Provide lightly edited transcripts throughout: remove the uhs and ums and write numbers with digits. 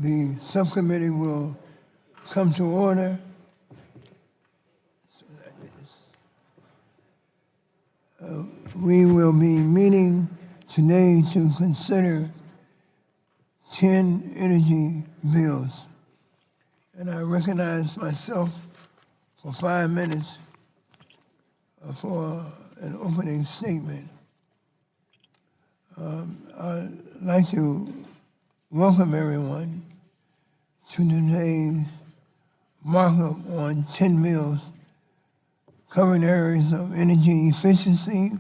The subcommittee will come to order. We will be meeting today to consider 10 energy bills. And I recognize myself for 5 minutes for an opening statement. I'd like to welcome everyone to today's markup on 10 bills covering areas of energy efficiency,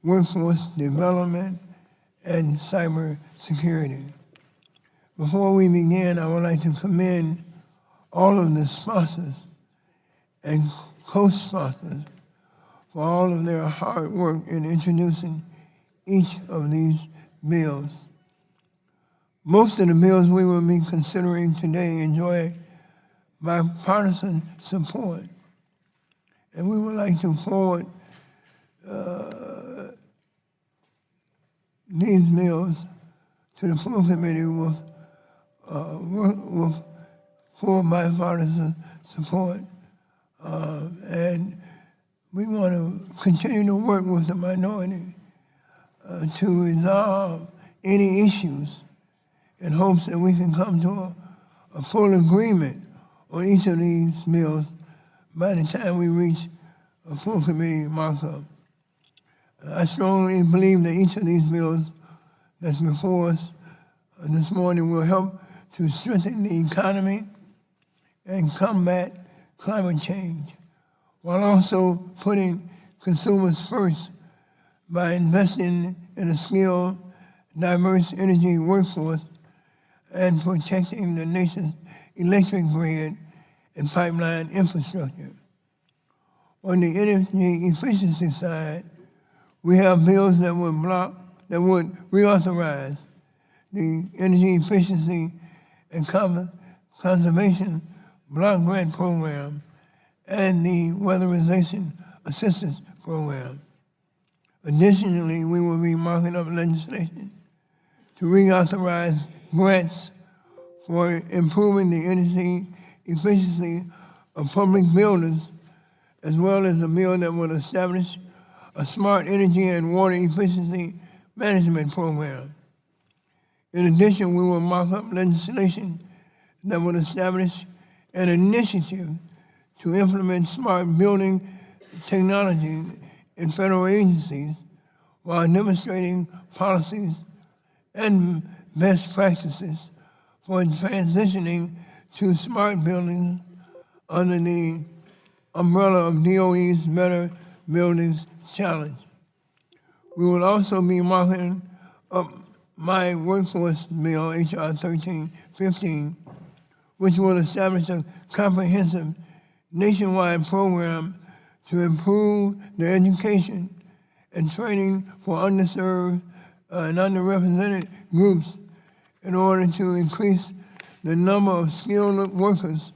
workforce development, and cyber security. Before we begin, I would like to commend all of the sponsors and co-sponsors for all of their hard work in introducing each of these bills. Most of the bills we will be considering today enjoy bipartisan support, and we would like to forward these bills to the full committee with full bipartisan support. And we want to continue to work with the minority to resolve any issues in hopes that we can come to a full agreement on each of these bills by the time we reach a full committee markup. I strongly believe that each of these bills that's before us this morning will help to strengthen the economy and combat climate change, while also putting consumers first by investing in a skilled, diverse energy workforce and protecting the nation's electric grid and pipeline infrastructure. On the energy efficiency side, we have bills that would reauthorize the Energy Efficiency and Conservation Block Grant Program and the Weatherization Assistance Program. Additionally, we will be marking up legislation to reauthorize grants for improving the energy efficiency of public buildings, as well as a bill that will establish a smart energy and water efficiency management program. In addition, we will mark up legislation that will establish an initiative to implement smart building technology in federal agencies while demonstrating policies and best practices for transitioning to smart buildings under the umbrella of DOE's Better Buildings Challenge. We will also be marking up my workforce bill, H.R. 1315, which will establish a comprehensive nationwide program to improve the education and training for underserved and underrepresented groups in order to increase the number of skilled workers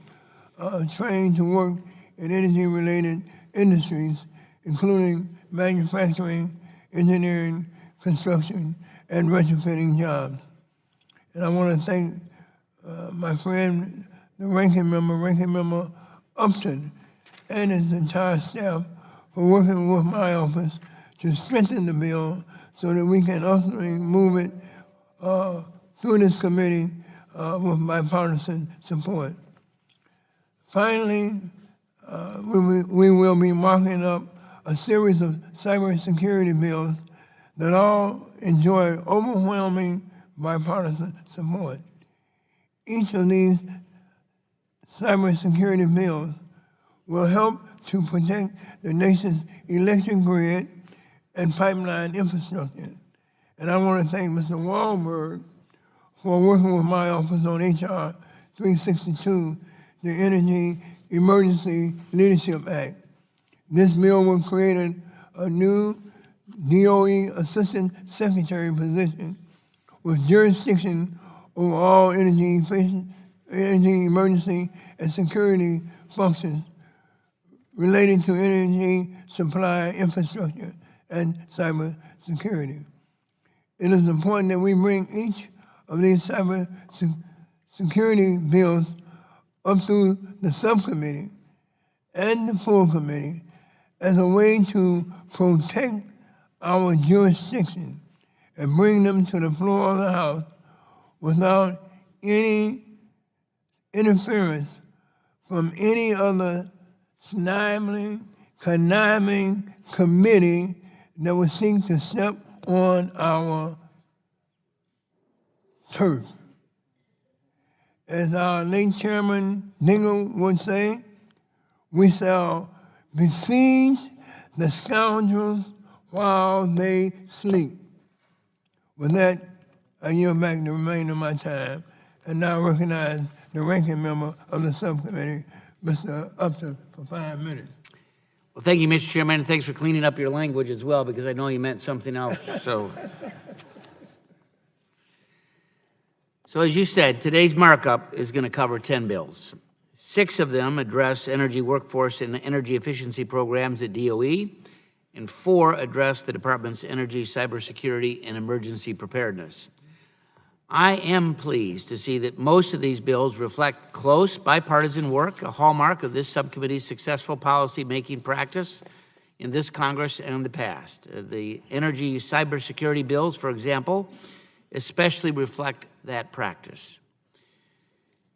trained to work in energy-related industries, including manufacturing, engineering, construction, and retrofitting jobs. And I want to thank my friend, the Ranking Member Upton, and his entire staff for working with my office to strengthen the bill so that we can ultimately move it through this committee with bipartisan support. Finally, we will be marking up a series of cybersecurity bills that all enjoy overwhelming bipartisan support. Each of these cybersecurity bills will help to protect the nation's electric grid and pipeline infrastructure. And I want to thank Mr. Wahlberg for working with my office on H.R. 362, the Energy Emergency Leadership Act. This bill will create a new DOE Assistant Secretary position with jurisdiction over all energy emergency and security functions relating to energy supply infrastructure and cyber security. It is important that we bring each of these cyber security bills up through the subcommittee and the full committee as a way to protect our jurisdiction and bring them to the floor of the House without any interference from any other conniving committee that would seek to step on our turf. As our late Chairman Dingle would say, we shall besiege the scoundrels while they sleep. With that, I yield back the remainder of my time and now recognize the ranking member of the subcommittee, Mr. Upton, for 5 minutes. Well, thank you, Mr. Chairman, and thanks for cleaning up your language as well, because I know you meant something else. So as you said, today's markup is going to cover 10 bills. 6 of them address energy workforce and energy efficiency programs at DOE, and 4 address the department's energy, cybersecurity, and emergency preparedness. I am pleased to see that most of these bills reflect close bipartisan work, a hallmark of this subcommittee's successful policy-making practice in this Congress and the past. The energy cybersecurity bills, for example, especially reflect that practice.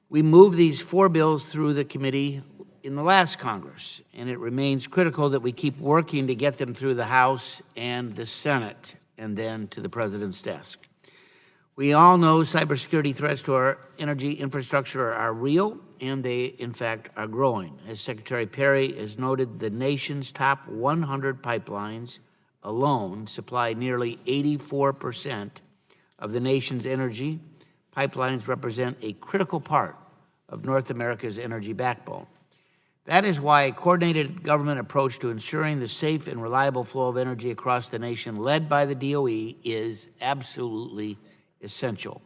We moved these 4 bills through the committee in the last Congress, and it remains critical that we keep working to get them through the House and the Senate, and then to the President's desk. We all know cybersecurity threats to our energy infrastructure are real, and they, in fact, are growing. As Secretary Perry has noted, the nation's top 100 pipelines alone supply nearly 84% of the nation's energy. Pipelines represent a critical part of North America's energy backbone. That is why a coordinated government approach to ensuring the safe and reliable flow of energy across the nation, led by the DOE, is absolutely essential.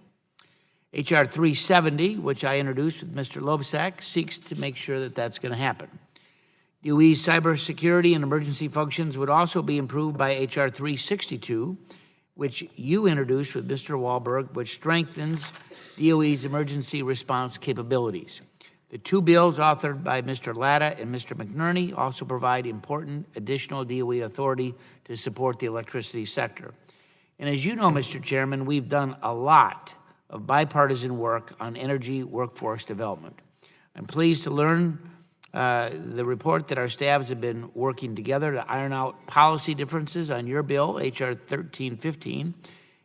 H.R. 370, which I introduced with Mr. Loebsack, seeks to make sure that that's going to happen. DOE's cybersecurity and emergency functions would also be improved by H.R. 362, which you introduced with Mr. Wahlberg, which strengthens DOE's emergency response capabilities. The 2 bills authored by Mr. Latta and Mr. McNerney also provide important additional DOE authority to support the electricity sector. And as you know, Mr. Chairman, we've done a lot of bipartisan work on energy workforce development. I'm pleased to learn the report that our staffs have been working together to iron out policy differences on your bill, H.R. 1315,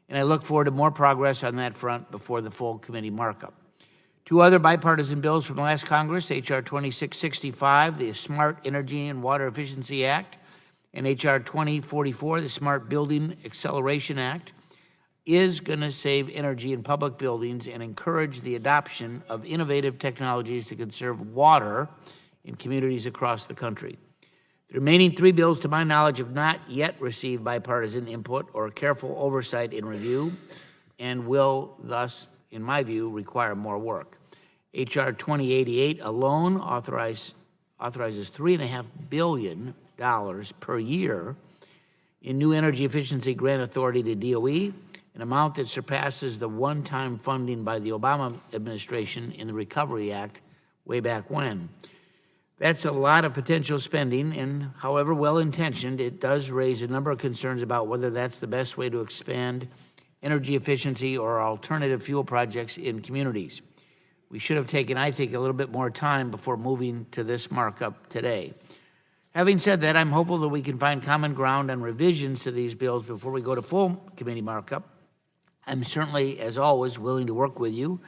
and I look forward to more progress on that front before the full committee markup. 2 other bipartisan bills from last Congress, H.R. 2665, the Smart Energy and Water Efficiency Act, and H.R. 2044, the Smart Building Acceleration Act, is going to save energy in public buildings and encourage the adoption of innovative technologies to conserve water in communities across the country. The remaining 3 bills, to my knowledge, have not yet received bipartisan input or careful oversight in review, and will thus, in my view, require more work. H.R. 2088 alone authorizes $3.5 billion per year in new energy efficiency grant authority to DOE, an amount that surpasses the one-time funding by the Obama administration in the Recovery Act way back when. That's a lot of potential spending, and however well-intentioned, it does raise a number of concerns about whether that's the best way to expand energy efficiency or alternative fuel projects in communities. We should have taken, I think, a little bit more time before moving to this markup today. Having said that, I'm hopeful that we can find common ground on revisions to these bills before we go to full committee markup. I'm certainly, as always, willing to work with you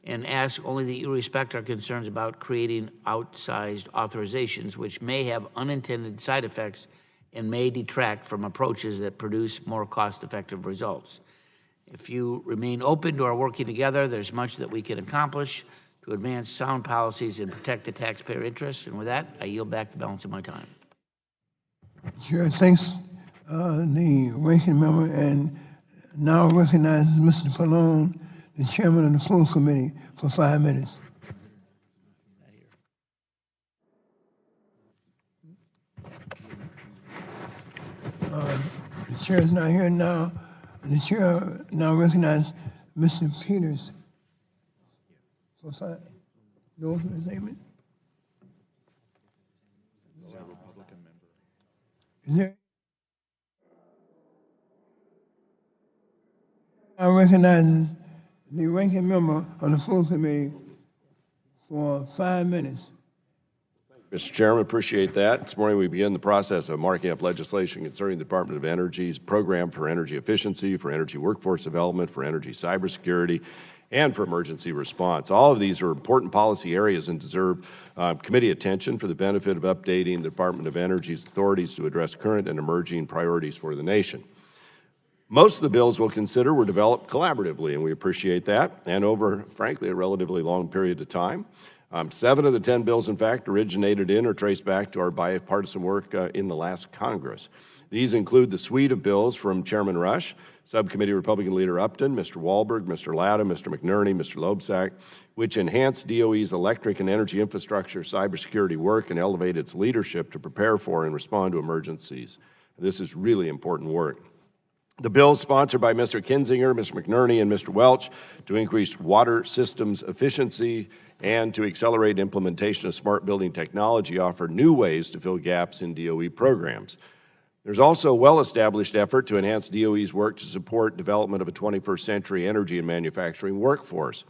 and ask only that you respect our concerns about creating outsized authorizations, which may have unintended side effects and may detract from approaches that produce more cost-effective results. If you remain open to our working together, there's much that we can accomplish to advance sound policies and protect the taxpayer interests. And with that, I yield back the balance of my time. Chair, thanks, the ranking member, and now recognizes Mr. Pallone, the chairman of the full committee, for 5 minutes. The chair is not here now. The chair now recognizes Mr. Peters. for 5. No opening statement? Is there? I recognize the ranking member of the full committee for 5 minutes. Mr. Chairman, appreciate that. This morning we begin the process of marking up legislation concerning the Department of Energy's program for energy efficiency, for energy workforce development, for energy cybersecurity, and for emergency response. All of these are important policy areas and deserve committee attention for the benefit of updating the Department of Energy's authorities to address current and emerging priorities for the nation. Most of the bills we'll consider were developed collaboratively, and we appreciate that, and over, frankly, a relatively long period of time. 7 of the 10 bills, in fact, originated in or traced back to our bipartisan work in the last Congress. These include the suite of bills from Chairman Rush, Subcommittee Republican Leader Upton, Mr. Wahlberg, Mr. Latta, Mr. McNerney, Mr. Loebsack, which enhance DOE's electric and energy infrastructure cybersecurity work and elevate its leadership to prepare for and respond to emergencies. This is really important work. The bills sponsored by Mr. Kinzinger, Mr. McNerney, and Mr. Welch to increase water systems efficiency and to accelerate implementation of smart building technology offer new ways to fill gaps in DOE programs. There's also a well-established effort to enhance DOE's work to support development of a 21st century energy and manufacturing workforce.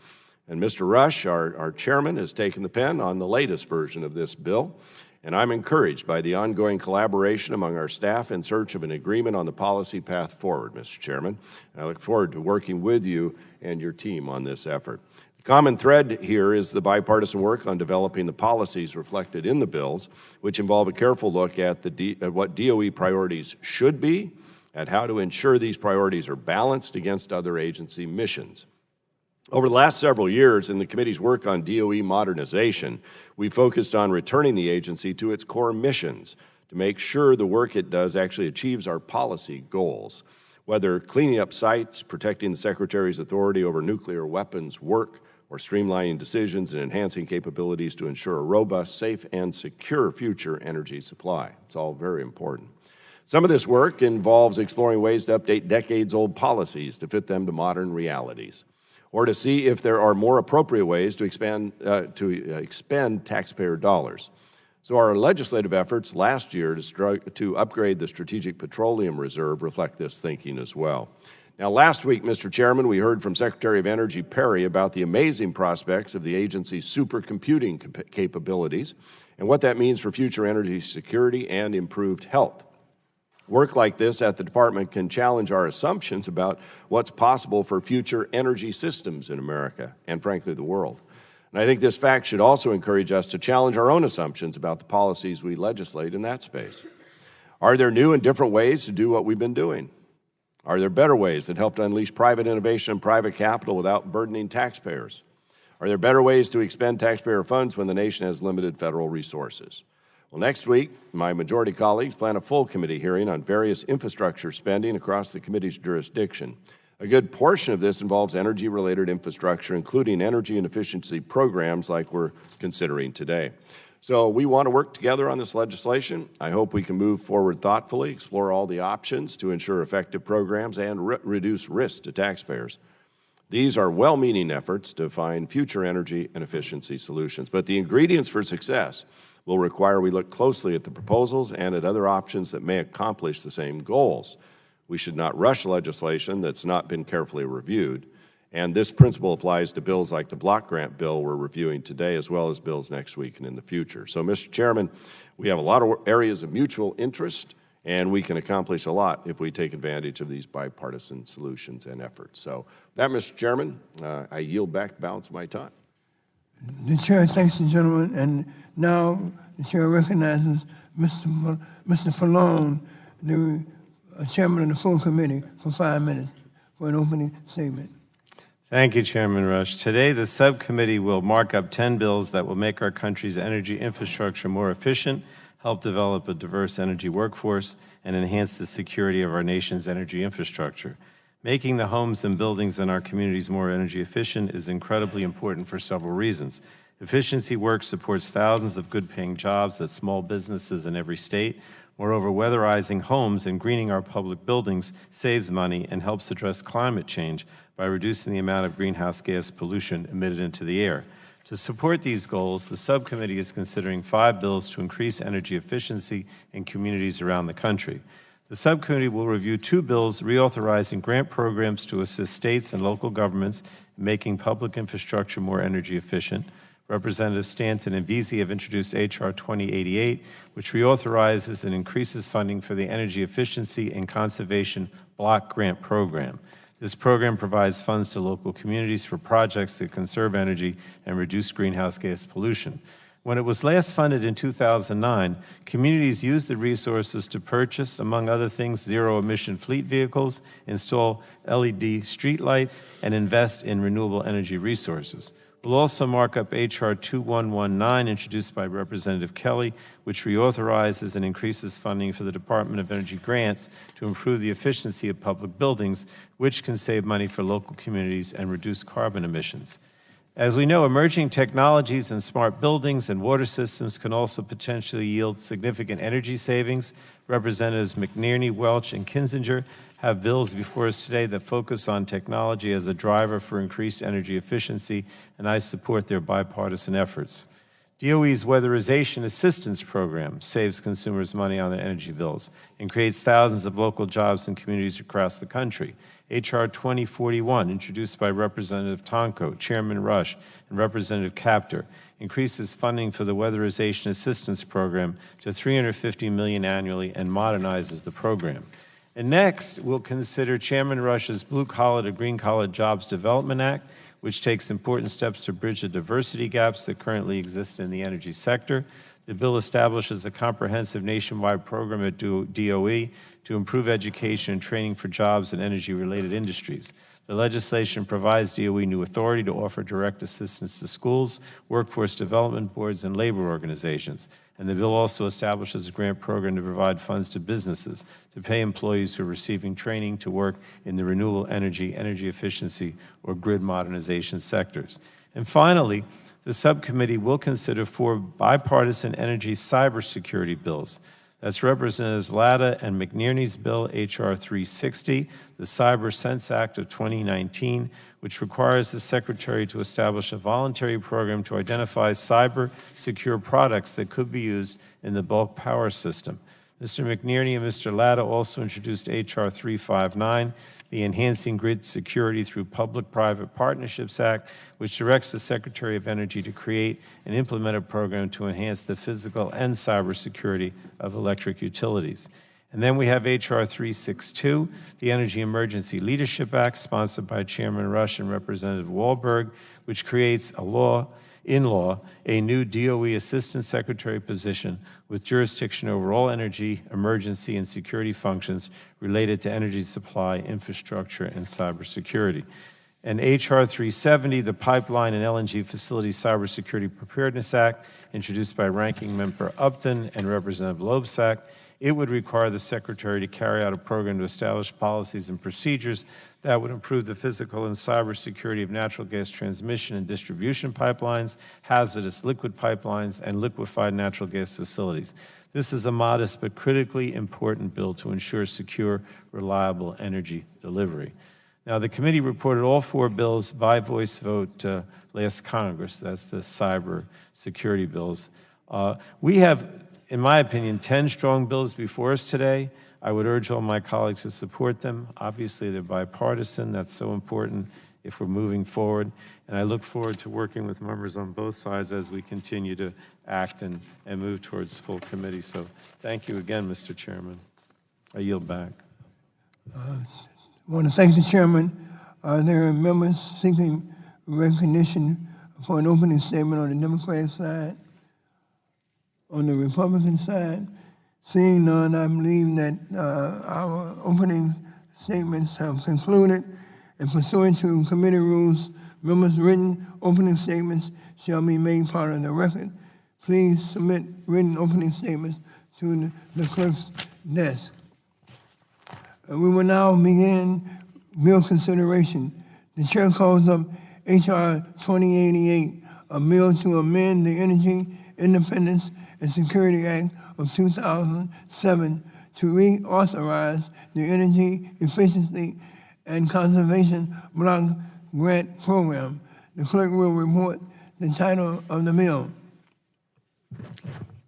And Mr. Rush, our chairman, has taken the pen on the latest version of this bill. And I'm encouraged by the ongoing collaboration among our staff in search of an agreement on the policy path forward, Mr. Chairman. And I look forward to working with you and your team on this effort. The common thread here is the bipartisan work on developing the policies reflected in the bills, which involve a careful look at what DOE priorities should be, at how to ensure these priorities are balanced against other agency missions. Over the last several years, in the committee's work on DOE modernization, we focused on returning the agency to its core missions to make sure the work it does actually achieves our policy goals. Whether cleaning up sites, protecting the Secretary's authority over nuclear weapons work, or streamlining decisions and enhancing capabilities to ensure a robust, safe, and secure future energy supply. It's all very important. Some of this work involves exploring ways to update decades-old policies to fit them to modern realities, or to see if there are more appropriate ways to expend taxpayer dollars. So our legislative efforts last year to upgrade the Strategic Petroleum Reserve reflect this thinking as well. Now, last week, Mr. Chairman, we heard from Secretary of Energy Perry about the amazing prospects of the agency's supercomputing capabilities and what that means for future energy security and improved health. Work like this at the department can challenge our assumptions about what's possible for future energy systems in America and, frankly, the world. And I think this fact should also encourage us to challenge our own assumptions about the policies we legislate in that space. Are there new and different ways to do what we've been doing? Are there better ways that help to unleash private innovation and private capital without burdening taxpayers? Are there better ways to expend taxpayer funds when the nation has limited federal resources? Well, next week, my majority colleagues plan a full committee hearing on various infrastructure spending across the committee's jurisdiction. A good portion of this involves energy-related infrastructure, including energy and efficiency programs like we're considering today. So we want to work together on this legislation. I hope we can move forward thoughtfully, explore all the options to ensure effective programs and reduce risk to taxpayers. These are well-meaning efforts to find future energy and efficiency solutions, but the ingredients for success will require we look closely at the proposals and at other options that may accomplish the same goals. We should not rush legislation that's not been carefully reviewed, and this principle applies to bills like the block grant bill we're reviewing today, as well as bills next week and in the future. So, Mr. Chairman, we have a lot of areas of mutual interest, and we can accomplish a lot if we take advantage of these bipartisan solutions and efforts. So, with that, Mr. Chairman, I yield back the balance of my time. The chair thanks the gentleman, and now the chair recognizes Mr. Pallone, the chairman of the full committee, for 5 minutes for an opening statement. Thank you, Chairman Rush. Today, the subcommittee will mark up 10 bills that will make our country's energy infrastructure more efficient, help develop a diverse energy workforce, and enhance the security of our nation's energy infrastructure. Making the homes and buildings in our communities more energy efficient is incredibly important for several reasons. Efficiency work supports thousands of good-paying jobs at small businesses in every state. Moreover, weatherizing homes and greening our public buildings saves money and helps address climate change by reducing the amount of greenhouse gas pollution emitted into the air. To support these goals, the subcommittee is considering 5 bills to increase energy efficiency in communities around the country. The subcommittee will review 2 bills reauthorizing grant programs to assist states and local governments in making public infrastructure more energy efficient. Representatives Stanton and Veazey have introduced H.R. 2088, which reauthorizes and increases funding for the Energy Efficiency and Conservation Block Grant Program. This program provides funds to local communities for projects that conserve energy and reduce greenhouse gas pollution. When it was last funded in 2009, communities used the resources to purchase, among other things, zero-emission fleet vehicles, install LED streetlights, and invest in renewable energy resources. We'll also mark up H.R. 2119, introduced by Representative Kelly, which reauthorizes and increases funding for the Department of Energy grants to improve the efficiency of public buildings, which can save money for local communities and reduce carbon emissions. As we know, emerging technologies in smart buildings and water systems can also potentially yield significant energy savings. Representatives McNerney, Welch, and Kinzinger have bills before us today that focus on technology as a driver for increased energy efficiency, and I support their bipartisan efforts. DOE's Weatherization Assistance Program saves consumers money on their energy bills and creates thousands of local jobs in communities across the country. H.R. 2041, introduced by Representative Tonko, Chairman Rush, and Representative Capter, increases funding for the Weatherization Assistance Program to $350 million annually and modernizes the program. And next, we'll consider Chairman Rush's Blue Collar to Green Collar Jobs Development Act, which takes important steps to bridge the diversity gaps that currently exist in the energy sector. The bill establishes a comprehensive nationwide program at DOE to improve education and training for jobs in energy-related industries. The legislation provides DOE new authority to offer direct assistance to schools, workforce development boards, and labor organizations. And the bill also establishes a grant program to provide funds to businesses to pay employees who are receiving training to work in the renewable energy, energy efficiency, or grid modernization sectors. And finally, the subcommittee will consider 4 bipartisan energy cybersecurity bills. That's Representatives Latta and McNerney's bill, H.R. 360, the Cyber Sense Act of 2019, which requires the Secretary to establish a voluntary program to identify cyber-secure products that could be used in the bulk power system. Mr. McNerney and Mr. Latta also introduced H.R. 359, the Enhancing Grid Security Through Public-Private Partnerships Act, which directs the Secretary of Energy to create and implement a program to enhance the physical and cybersecurity of electric utilities. And then we have H.R. 362, the Energy Emergency Leadership Act, sponsored by Chairman Rush and Representative Wahlberg, which creates a new DOE Assistant Secretary position with jurisdiction over all energy, emergency, and security functions related to energy supply, infrastructure, and cybersecurity. And H.R. 370, the Pipeline and LNG Facility Cybersecurity Preparedness Act, introduced by Ranking Member Upton and Representative Loebsack. It would require the Secretary to carry out a program to establish policies and procedures that would improve the physical and cybersecurity of natural gas transmission and distribution pipelines, hazardous liquid pipelines, and liquefied natural gas facilities. This is a modest but critically important bill to ensure secure, reliable energy delivery. Now, the committee reported all 4 bills by voice vote last Congress. That's the cyber security bills. We have, in my opinion, 10 strong bills before us today. I would urge all my colleagues to support them. Obviously, they're bipartisan. That's so important if we're moving forward. And I look forward to working with members on both sides as we continue to act and move towards full committee. So thank you again, Mr. Chairman. I yield back. I want to thank the chairman. There are members seeking recognition for an opening statement on the Democratic side. On the Republican side, seeing none, I believe that our opening statements have concluded, and pursuant to committee rules, members' written opening statements shall be made part of the record. Please submit written opening statements to the clerk's desk. We will now begin bill consideration. The chair calls up H.R. 2088, a bill to amend the Energy Independence and Security Act of 2007 to reauthorize the Energy Efficiency and Conservation Block Grant Program. The clerk will report the title of the bill.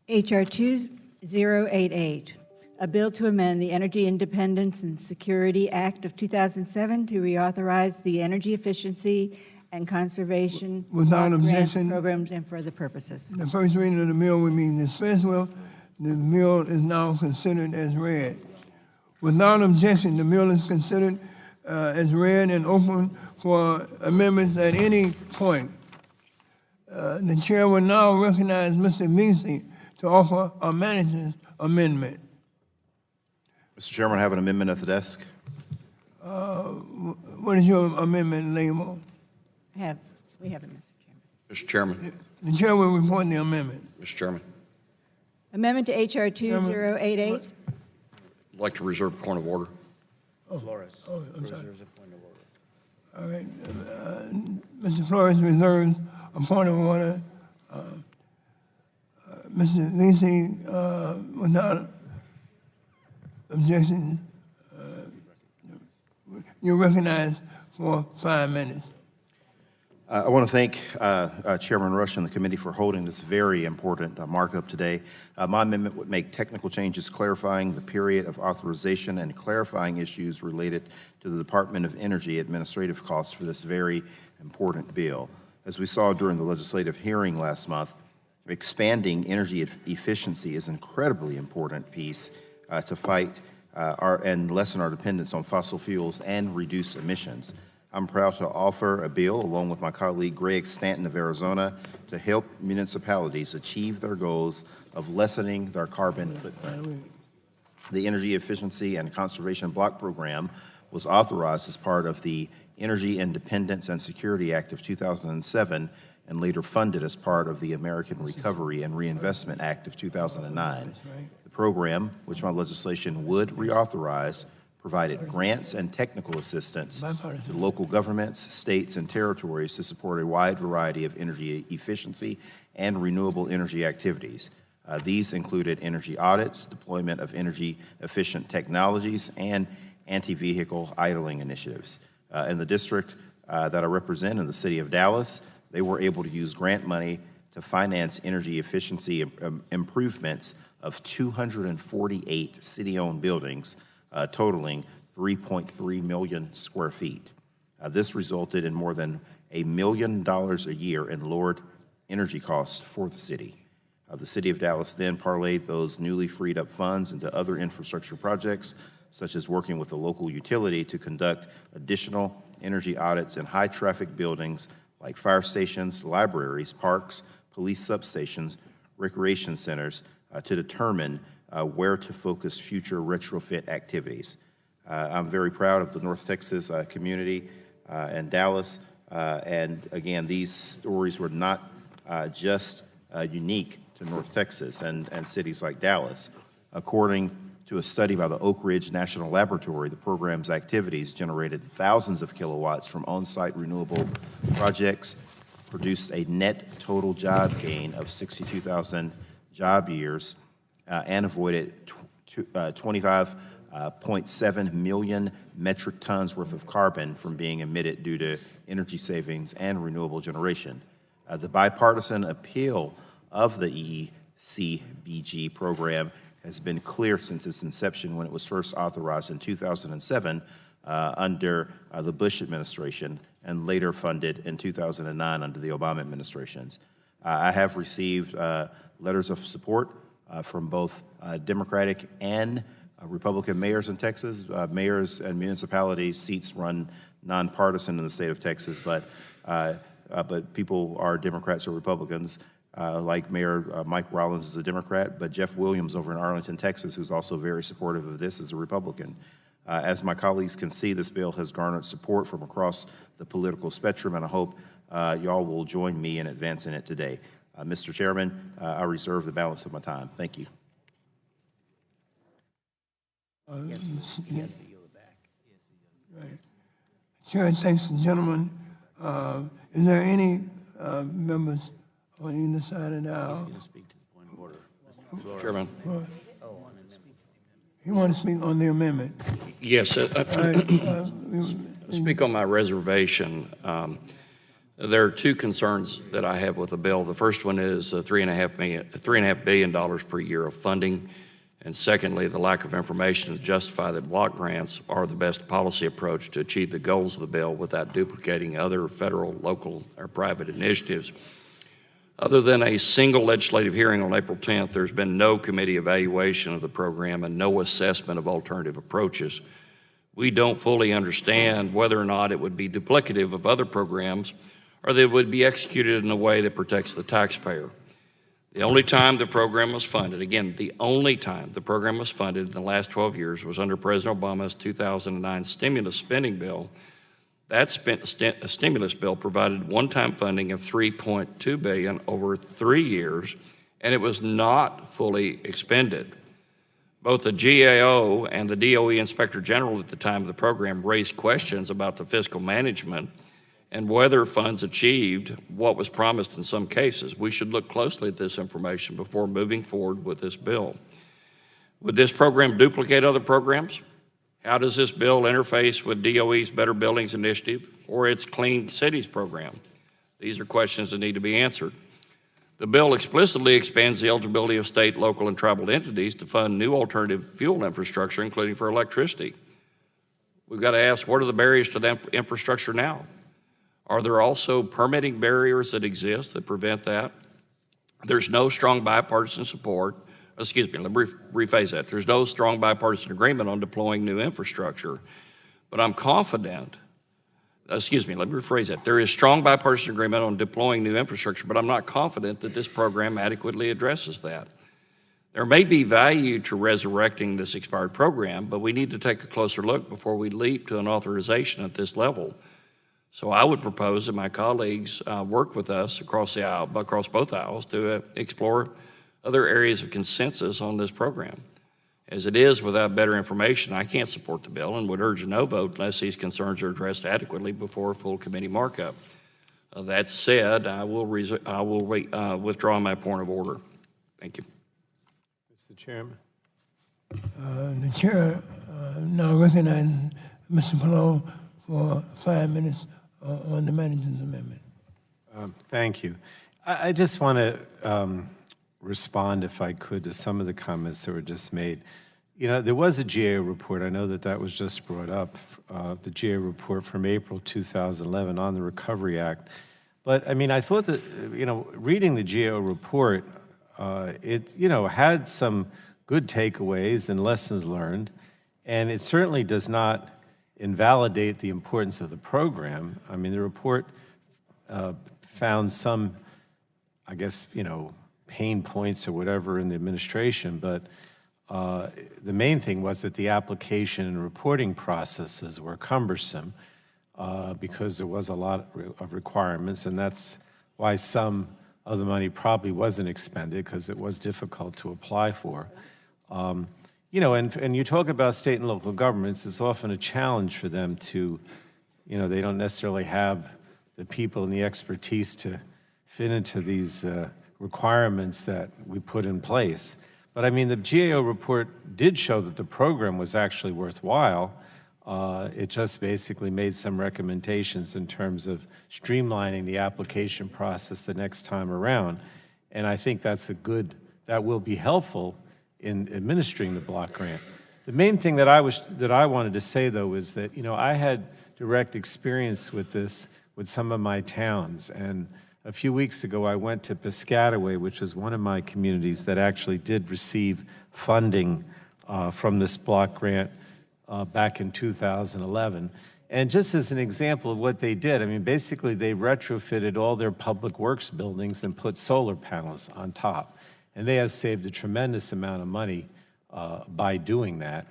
H.R. 2088, a bill to amend the Energy Independence and Security Act of 2007 to reauthorize the energy efficiency and conservation Without block grants, objection. programs, and further purposes. The first reading of the bill will be dispensed with. The bill is now considered as read. Without objection, the bill is considered as read and open for amendments at any point. The chair will now recognize Mr. Beasley to offer a manager's amendment. Mr. Chairman, I have an amendment at the desk. What is your amendment label? We have it, Mr. Chairman. Mr. Chairman, The chair will report the amendment. Mr. Chairman, Amendment to H.R. 2088. I'd like to reserve a point of order. Flores. Oh, I'm sorry. Reserves a point of order. All right. Mr. Flores reserves a point of order. Mr. Lisi, without objection, you're recognized for 5 minutes. I want to thank Chairman Rush and the committee for holding this very important markup today. My amendment would make technical changes clarifying the period of authorization and clarifying issues related to the Department of Energy administrative costs for this very important bill. As we saw during the legislative hearing last month, expanding energy efficiency is an incredibly important piece to fight and lessen our dependence on fossil fuels and reduce emissions. I'm proud to offer a bill, along with my colleague Greg Stanton of Arizona, to help municipalities achieve their goals of lessening their carbon footprint. The Energy Efficiency and Conservation Block Program was authorized as part of the Energy Independence and Security Act of 2007 and later funded as part of the American Recovery and Reinvestment Act of 2009. The program, which my legislation would reauthorize, provided grants and technical assistance to local governments, states, and territories to support a wide variety of energy efficiency and renewable energy activities. These included energy audits, deployment of energy-efficient technologies, and anti-vehicle idling initiatives. In the district that I represent in the city of Dallas, they were able to use grant money to finance energy efficiency improvements of 248 city-owned buildings, totaling 3.3 million square feet. This resulted in more than $1 million a year in lowered energy costs for the city. The city of Dallas then parlayed those newly freed up funds into other infrastructure projects, such as working with the local utility to conduct additional energy audits in high-traffic buildings like fire stations, libraries, parks, police substations, recreation centers, to determine where to focus future retrofit activities. I'm very proud of the North Texas community and Dallas. And again, these stories were not just unique to North Texas and cities like Dallas. According to a study by the Oak Ridge National Laboratory, the program's activities generated thousands of kilowatts from on-site renewable projects, produced a net total job gain of 62,000 job years, and avoided 25.7 million metric tons worth of carbon from being emitted due to energy savings and renewable generation. The bipartisan appeal of the ECBG program has been clear since its inception when it was first authorized in 2007 under the Bush administration and later funded in 2009 under the Obama administrations. I have received letters of support from both Democratic and Republican mayors in Texas. Mayors and municipality seats run nonpartisan in the state of Texas, but people are Democrats or Republicans. Like Mayor Mike Rollins is a Democrat, but Jeff Williams over in Arlington, Texas, who's also very supportive of this, is a Republican. As my colleagues can see, this bill has garnered support from across the political spectrum, and I hope y'all will join me in advancing it today. Mr. Chairman, I reserve the balance of my time. Thank you. Chair, thanks, gentlemen. Is there any members on either side of the aisle? Speak to the point of order. Chairman. You want to speak on the amendment? Yes, All right, speak on my reservation. There are two concerns that I have with the bill. The first one is $3.5 billion per year of funding. And secondly, the lack of information to justify that block grants are the best policy approach to achieve the goals of the bill without duplicating other federal, local, or private initiatives. Other than a single legislative hearing on April 10th, there's been no committee evaluation of the program and no assessment of alternative approaches. We don't fully understand whether or not it would be duplicative of other programs or that it would be executed in a way that protects the taxpayer. The only time the program was funded, again, the only time the program was funded in the last 12 years was under President Obama's 2009 stimulus spending bill. That stimulus bill provided one-time funding of $3.2 billion over 3 years, and it was not fully expended. Both the GAO and the DOE Inspector General at the time of the program raised questions about the fiscal management and whether funds achieved what was promised in some cases. We should look closely at this information before moving forward with this bill. Would this program duplicate other programs? How does this bill interface with DOE's Better Buildings Initiative or its Clean Cities program? These are questions that need to be answered. The bill explicitly expands the eligibility of state, local, and tribal entities to fund new alternative fuel infrastructure, including for electricity. We've got to ask, what are the barriers to that infrastructure now? Are there also permitting barriers that exist that prevent that? There's no strong bipartisan support. Excuse me, let me rephrase that. There's no strong bipartisan agreement on deploying new infrastructure, but I'm confident, let me rephrase that. There is strong bipartisan agreement on deploying new infrastructure, but I'm not confident that this program adequately addresses that. There may be value to resurrecting this expired program, but we need to take a closer look before we leap to an authorization at this level. So I would propose that my colleagues work with us across the aisle, across both aisles, to explore other areas of consensus on this program. As it is, without better information, I can't support the bill and would urge a no vote unless these concerns are addressed adequately before a full committee markup. That said, I will withdraw my point of order. Thank you. Mr. Chairman. The chair now recognizes Mr. Palone for 5 minutes on the manager's amendment. Thank you. I just want to respond, if I could, to some of the comments that were just made. You know, there was a GAO report. I know that that was just brought up, the GAO report from April 2011 on the Recovery Act. But, I mean, I thought that, reading the GAO report, it, had some good takeaways and lessons learned, and it certainly does not invalidate the importance of the program. I mean, the report found some, I guess, pain points or whatever in the administration, but the main thing was that the application and reporting processes were cumbersome because there was a lot of requirements, and that's why some of the money probably wasn't expended, because it was difficult to apply for. And you talk about state and local governments, it's often a challenge for them to, they don't necessarily have the people and the expertise to fit into these requirements that we put in place. But I mean, the GAO report did show that the program was actually worthwhile. It just basically made some recommendations in terms of streamlining the application process the next time around. And I think that will be helpful in administering the block grant. The main thing that I wanted to say, though, is that, I had direct experience with this with some of my towns. And a few weeks ago, I went to Piscataway, which is one of my communities that actually did receive funding from this block grant back in 2011. And just as an example of what they did, I mean, basically they retrofitted all their public works buildings and put solar panels on top. And they have saved a tremendous amount of money by doing that.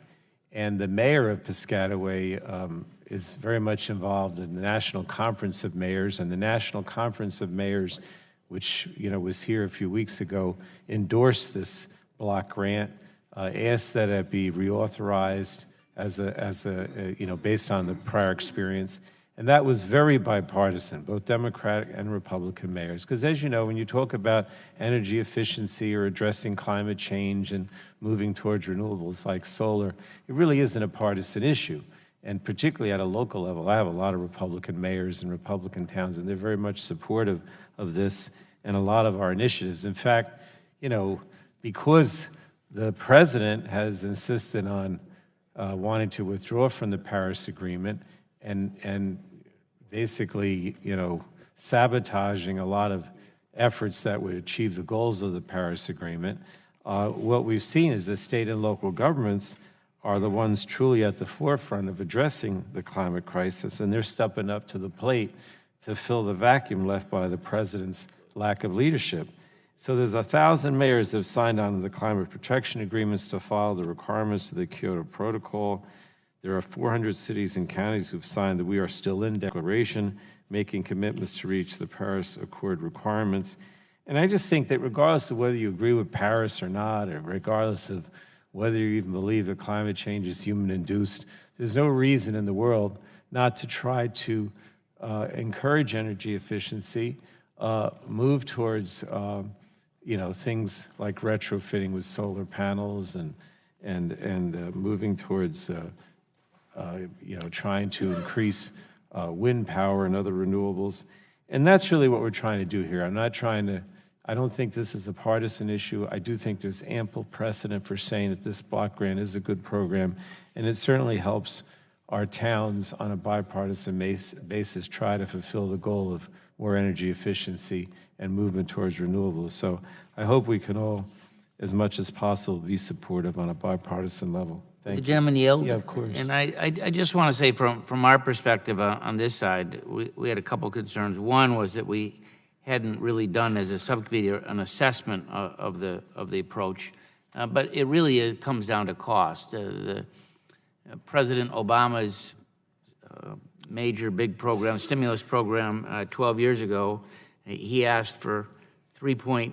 And the mayor of Piscataway is very much involved in the National Conference of Mayors, and the National Conference of Mayors, which was here a few weeks ago, endorsed this block grant, asked that it be reauthorized based on the prior experience. And that was very bipartisan, both Democratic and Republican mayors. Because as you know, when you talk about energy efficiency or addressing climate change and moving towards renewables like solar, it really isn't a partisan issue. and particularly at a local level. I have a lot of Republican mayors in Republican towns, and they're very much supportive of this and a lot of our initiatives. In fact, you know, because the president has insisted on wanting to withdraw from the Paris Agreement and basically, you know, sabotaging a lot of efforts that would achieve the goals of the Paris Agreement, what we've seen is that state and local governments are the ones truly at the forefront of addressing the climate crisis, and they're stepping up to the plate to fill the vacuum left by the president's lack of leadership. So there's 1,000 mayors that have signed on to the climate protection agreements to follow the requirements of the Kyoto Protocol. There are 400 cities and counties who've signed the We Are Still In declaration, making commitments to reach the Paris Accord requirements. And I just think that regardless of whether you agree with Paris or not, or regardless of whether you even believe that climate change is human-induced, there's no reason in the world not to try to encourage energy efficiency, move towards you know, things like retrofitting with solar panels and moving towards you know, trying to increase wind power and other renewables. And that's really what we're trying to do here. I don't think this is a partisan issue. I do think there's ample precedent for saying that this block grant is a good program, and it certainly helps our towns on a bipartisan basis try to fulfill the goal of more energy efficiency and movement towards renewables. So I hope we can all, as much as possible, be supportive on a bipartisan level. Thank The you. gentleman yield? Yeah, of course. And I just want to say from our perspective on this side, we had a couple concerns. One was that we hadn't really done as a subcommittee an assessment of the approach, but it really comes down to cost. President Obama's major big program, stimulus program 12 years ago, he asked for in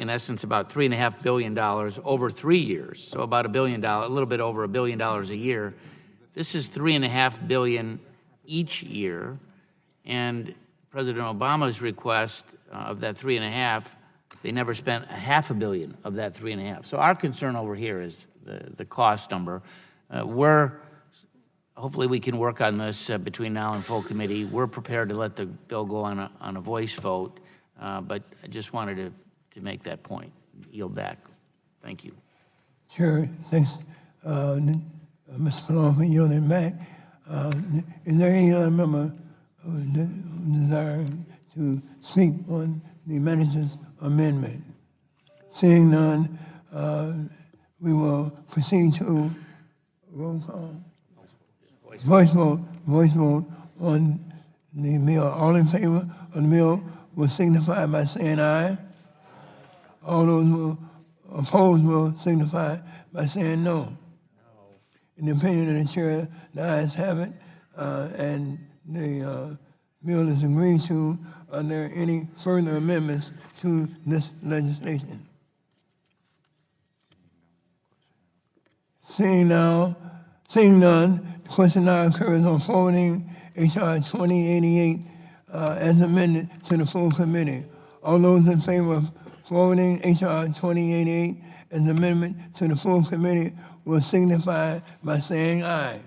essence, about $3.5 billion over 3 years. So about $1 billion, a little bit over $1 billion a year. This is $3.5 billion each year. And President Obama's request of that 3.5, they never spent $500 million of that 3.5. So our concern over here is the cost number. Hopefully we can work on this between now and full committee. We're prepared to let the bill go on a voice vote, but I just wanted to make that point. Yield back. Thank you. Chair, thanks, Mr. Palone, for yielding back. Is there any other member who desires to speak on the manager's amendment? Seeing none, we will proceed to roll call. Voice vote on the bill. All in favor of the bill will signify by saying aye. All those who oppose will signify by saying no. In the opinion of the chair, the ayes have it, and the bill is agreed to. Are there any further amendments to this legislation? Seeing none, the question now occurs on forwarding H.R. 2088 as amended to the full committee. All those in favor of forwarding H.R. 2088 as amendment to the full committee will signify by saying aye.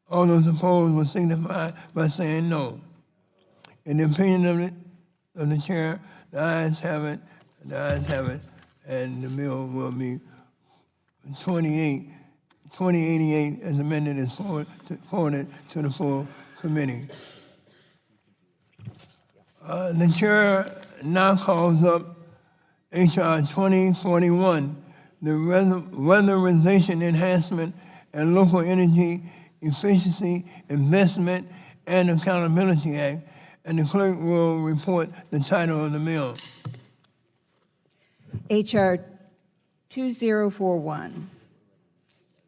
All those opposed will signify by saying no. In the opinion of the chair, the ayes have it, and the bill will be 2088 as amended is forwarded to the full committee. The chair now calls up H.R. 2041, the Weatherization Enhancement and Local Energy Efficiency Investment and Accountability Act, and the clerk will report the title of the bill. H.R. 2041,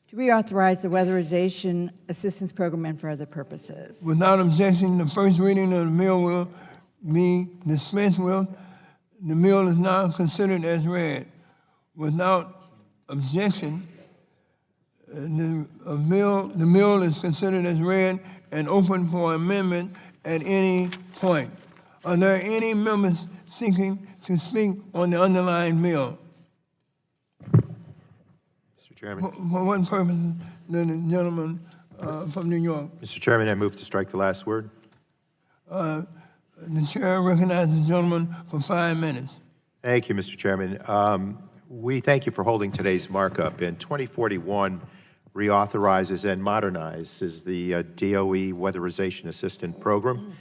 to reauthorize the Weatherization Assistance Program and for other purposes. Without objection, the first reading of the bill will be dispensed with. The bill is now considered as read. Without objection, the bill is considered as read and open for amendment at any point. Are there any members seeking to speak on the underlying bill? Mr. Chairman. For what purpose did the gentleman from New York? Mr. Chairman, I move to strike the last word. The chair recognizes the gentleman for 5 minutes. Thank you, Mr. Chairman. We thank you for holding today's markup. In 2041, reauthorizes and modernizes the DOE Weatherization Assistance Program.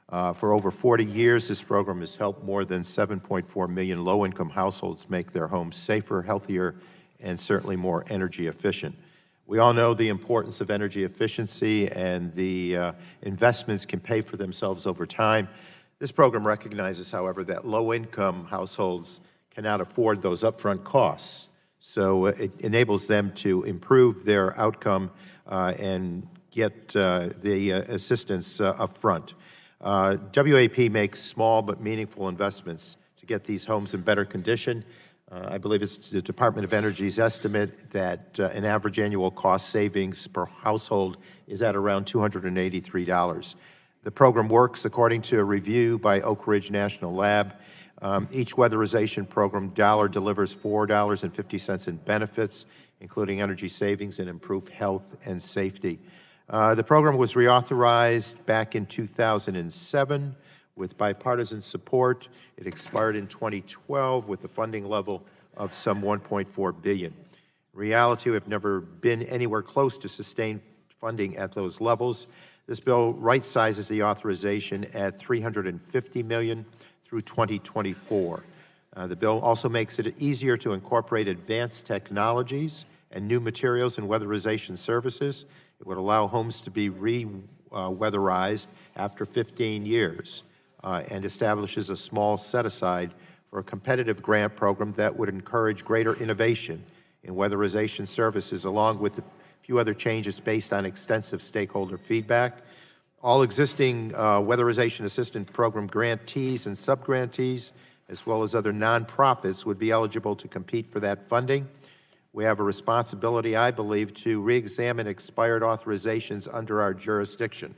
For over 40 years, this program has helped more than 7.4 million low-income households make their homes safer, healthier, and certainly more energy efficient. We all know the importance of energy efficiency, and the investments can pay for themselves over time. This program recognizes, however, that low-income households cannot afford those upfront costs. So it enables them to improve their outcome and get the assistance up front. WAP makes small but meaningful investments to get these homes in better condition. I believe it's the Department of Energy's estimate that an average annual cost savings per household is at around $283. The program works according to a review by Oak Ridge National Lab. Each weatherization program dollar delivers $4.50 in benefits, including energy savings and improved health and safety. The program was reauthorized back in 2007 with bipartisan support. It expired in 2012 with a funding level of some $1.4 billion. In reality, we've never been anywhere close to sustained funding at those levels. This bill right-sizes the authorization at $350 million through 2024. The bill also makes it easier to incorporate advanced technologies and new materials in weatherization services. It would allow homes to be re-weatherized after 15 years and establishes a small set-aside for a competitive grant program that would encourage greater innovation in weatherization services, along with a few other changes based on extensive stakeholder feedback. All existing Weatherization Assistance Program grantees and subgrantees, as well as other nonprofits, would be eligible to compete for that funding. We have a responsibility, I believe, to re-examine expired authorizations under our jurisdiction.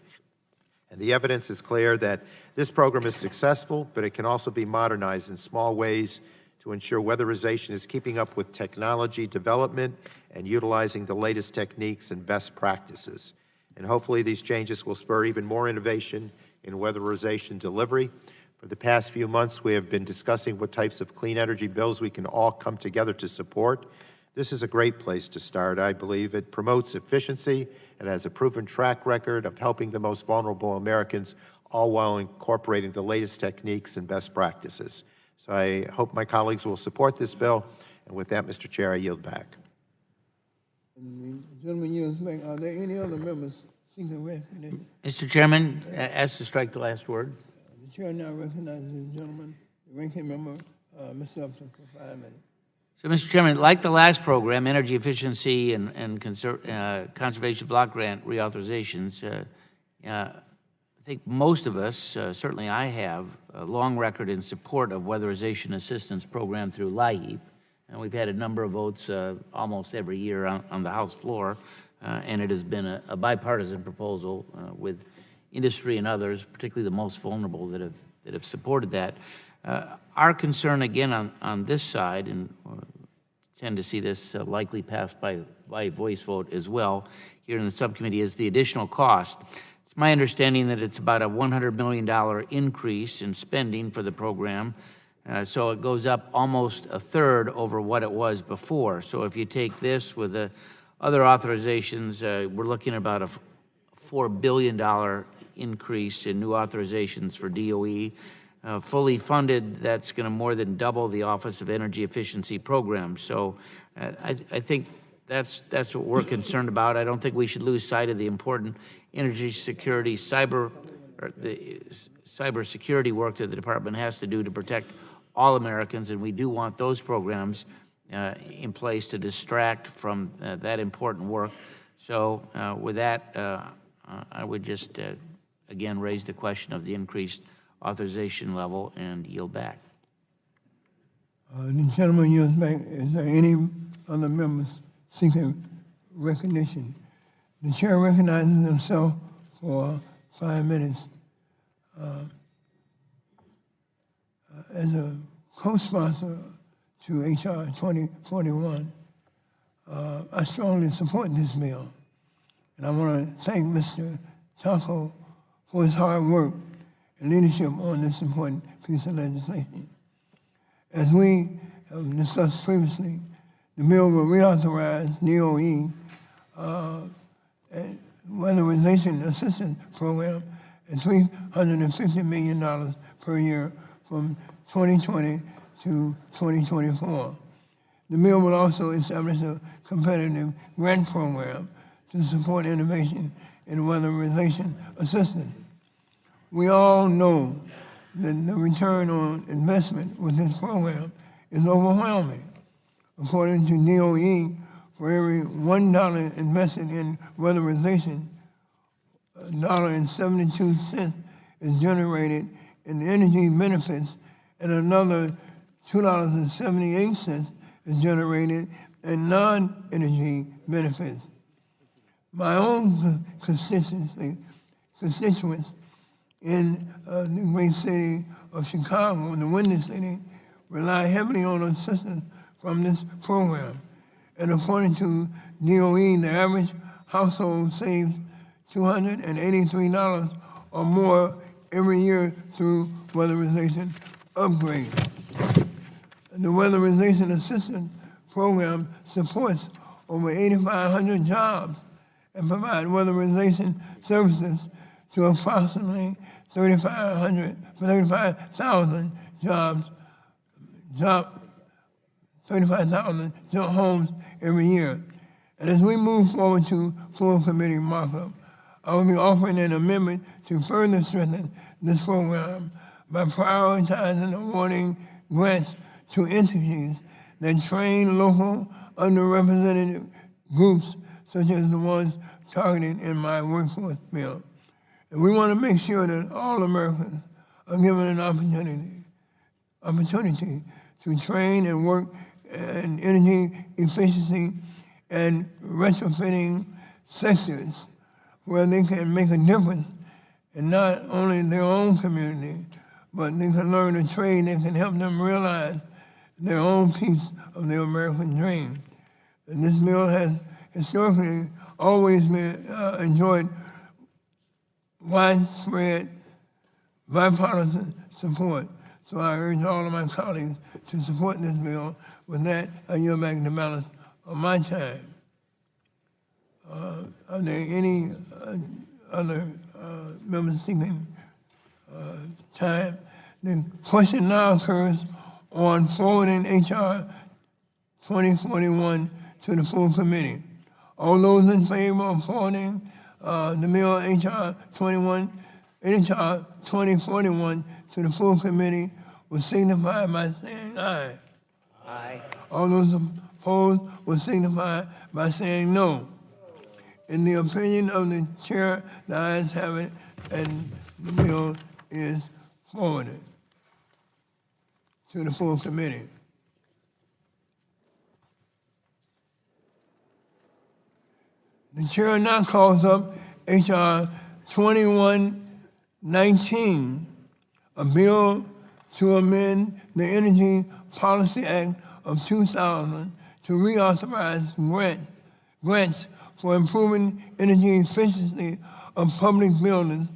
And the evidence is clear that this program is successful, but it can also be modernized in small ways to ensure weatherization is keeping up with technology development and utilizing the latest techniques and best practices. And hopefully these changes will spur even more innovation in weatherization delivery. For the past few months, we have been discussing what types of clean energy bills we can all come together to support. This is a great place to start. I believe it promotes efficiency and has a proven track record of helping the most vulnerable Americans, all while incorporating the latest techniques and best practices. So I hope my colleagues will support this bill. And with that, Mr. Chair, I yield back. The gentleman yields back. Are there any other members seeking recognition? Mr. Chairman, ask to strike the last word. The chair now recognizes the gentleman, the ranking member, Mr. Upton, for 5 minutes. So, Mr. Chairman, like the last program, energy efficiency and conservation block grant reauthorizations, I think most of us, certainly I have, a long record in support of weatherization assistance program through LIHEAP. And we've had a number of votes almost every year on the House floor, and it has been a bipartisan proposal with industry and others, particularly the most vulnerable, that have supported that. Our concern, again, on this side, and tend to see this likely passed by voice vote as well here in the subcommittee, is the additional cost. It's my understanding that it's about a $100 million increase in spending for the program. So it goes up almost a third over what it was before. So if you take this with the other authorizations, we're looking at about a $4 billion increase in new authorizations for DOE. Fully funded, that's going to more than double the Office of Energy Efficiency program. So I think that's what we're concerned about. I don't think we should lose sight of the important energy security, cyber security work that the department has to do to protect all Americans, and we do want those programs in place to distract from that important work. So with that, I would just, again, raise the question of the increased authorization level and yield back. The gentleman yields back. Is there any other members seeking recognition? The chair recognizes himself for 5 minutes. As a co-sponsor to H.R. 2041, I strongly support this bill. And I want to thank Mr. Taco for his hard work and leadership on this important piece of legislation. As we have discussed previously, the bill will reauthorize DOE Weatherization Assistance Program at $350 million per year from 2020 to 2024. The bill will also establish a competitive grant program to support innovation in weatherization assistance. We all know that the return on investment with this program is overwhelming. According to DOE, for every $1 invested in weatherization, $1.72 is generated in energy benefits, and another $2.78 is generated in non-energy benefits. My own constituents in the great city of Chicago, the Windy City, rely heavily on assistance from this program. And according to DOE, the average household saves $283 or more every year through weatherization upgrades. The Weatherization Assistance Program supports over 8,500 jobs and provides weatherization services to approximately 35,000 homes every year. And as we move forward to full committee markup, I will be offering an amendment to further strengthen this program by prioritizing awarding grants to entities that train local underrepresented groups such as the ones targeted in my workforce bill. And we want to make sure that all Americans are given an opportunity to train and work in energy efficiency and retrofitting sectors where they can make a difference in not only their own community, but they can learn a trade that can help them realize their own piece of the American dream. And this bill has historically always been enjoyed widespread bipartisan support. So I urge all of my colleagues to support this bill. With that, I yield back the balance of my time. Are there any other members seeking time? The question now occurs on forwarding H.R. 2041 to the full committee. All those in favor of forwarding the bill H.R. 2041 to the full committee will signify by saying aye. Aye. All those opposed will signify by saying no. In the opinion of the chair, the ayes have it, and the bill is forwarded to the full committee. The chair now calls up H.R. 2119, a bill to amend the Energy Policy Act of 2000 to reauthorize grants for improving energy efficiency of public buildings,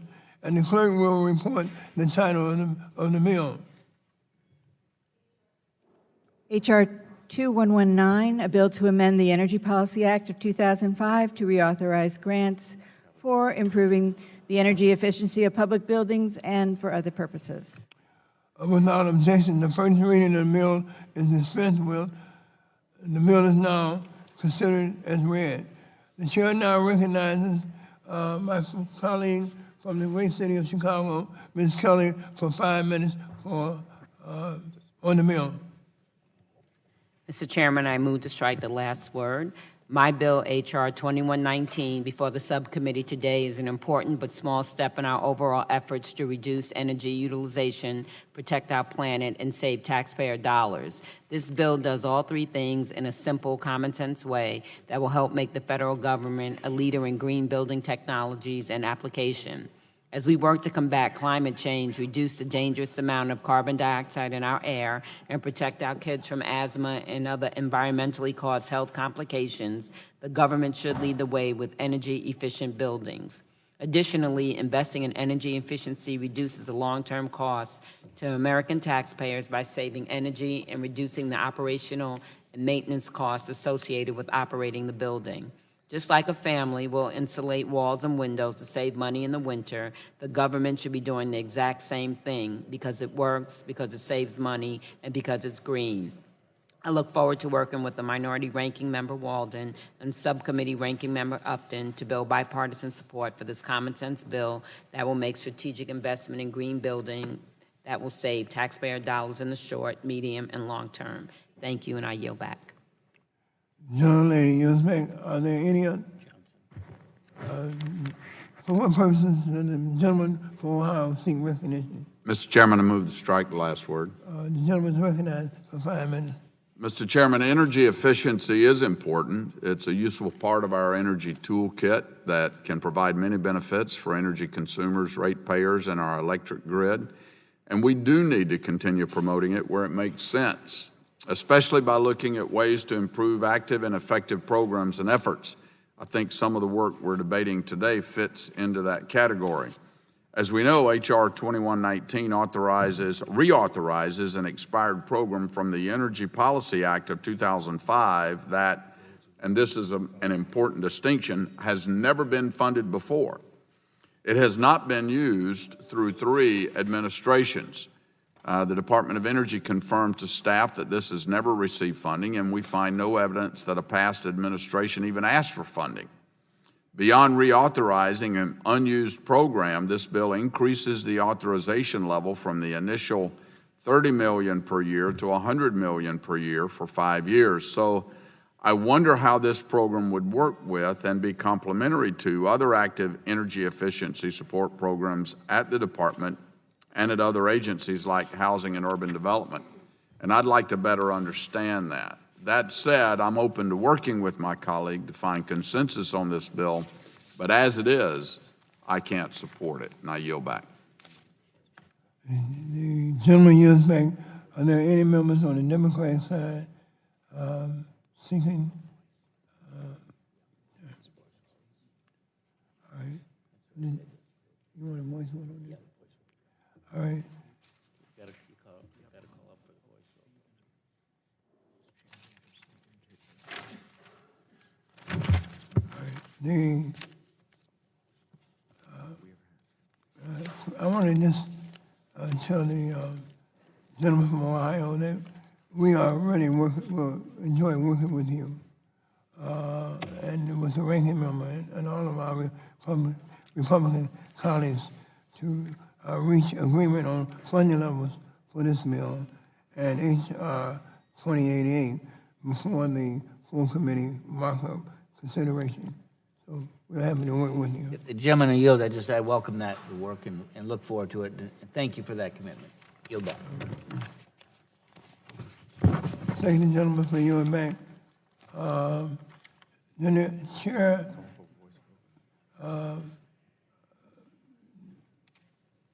and the clerk will report the title of the bill. H.R. 2119, a bill to amend the Energy Policy Act of 2005 to reauthorize grants for improving the energy efficiency of public buildings and for other purposes. Without objection, the first reading of the bill is dispensed with. The bill is now considered as read. The chair now recognizes my colleague from the great city of Chicago, Ms. Kelly, for 5 minutes on the bill. Mr. Chairman, I move to strike the last word. My bill, H.R. 2119, before the subcommittee today is an important but small step in our overall efforts to reduce energy utilization, protect our planet, and save taxpayer dollars. This bill does all three things in a simple, common-sense way that will help make the federal government a leader in green building technologies and application. As we work to combat climate change, reduce the dangerous amount of carbon dioxide in our air, and protect our kids from asthma and other environmentally caused health complications, the government should lead the way with energy-efficient buildings. Additionally, investing in energy efficiency reduces the long-term costs to American taxpayers by saving energy and reducing the operational and maintenance costs associated with operating the building. Just like a family will insulate walls and windows to save money in the winter, the government should be doing the exact same thing because it works, because it saves money, and because it's green. I look forward to working with the Minority Ranking Member Walden and Subcommittee Ranking Member Upton to build bipartisan support for this common sense bill that will make strategic investment in green building that will save taxpayer dollars in the short, medium, and long term. Thank you, and I yield back. Gentlelady yields back. Are there any other? For what purposes does the gentleman for Ohio seek recognition? Mr. Chairman, I move to strike the last word. The gentleman is recognized for 5 minutes. Mr. Chairman, energy efficiency is important. It's a useful part of our energy toolkit that can provide many benefits for energy consumers, ratepayers, and our electric grid. And we do need to continue promoting it where it makes sense, especially by looking at ways to improve active and effective programs and efforts. I think some of the work we're debating today fits into that category. As we know, H.R. 2119 reauthorizes an expired program from the Energy Policy Act of 2005 that, and this is an important distinction, has never been funded before. It has not been used through 3 administrations. The Department of Energy confirmed to staff that this has never received funding, and we find no evidence that a past administration even asked for funding. Beyond reauthorizing an unused program, this bill increases the authorization level from the initial $30 million per year to $100 million per year for 5 years. So I wonder how this program would work with and be complementary to other active energy efficiency support programs at the department and at other agencies like Housing and Urban Development. And I'd like to better understand that. That said, I'm open to working with my colleague to find consensus on this bill, but as it is, I can't support it, and I yield back. The gentleman yields back. Are there any members on the Democratic side seeking? All right. You want a voice vote on this? All right. I want to just tell the gentleman from Ohio that we are really will enjoy working with you and with the ranking member and all of our Republican colleagues to reach agreement on funding levels for this bill and H.R. 2088 before the full committee markup consideration. So we're happy to work with you. If the gentleman will yield, I welcome that work and look forward to it. And thank you for that commitment. Yield back. Thank the gentleman for yielding back. Then the chair,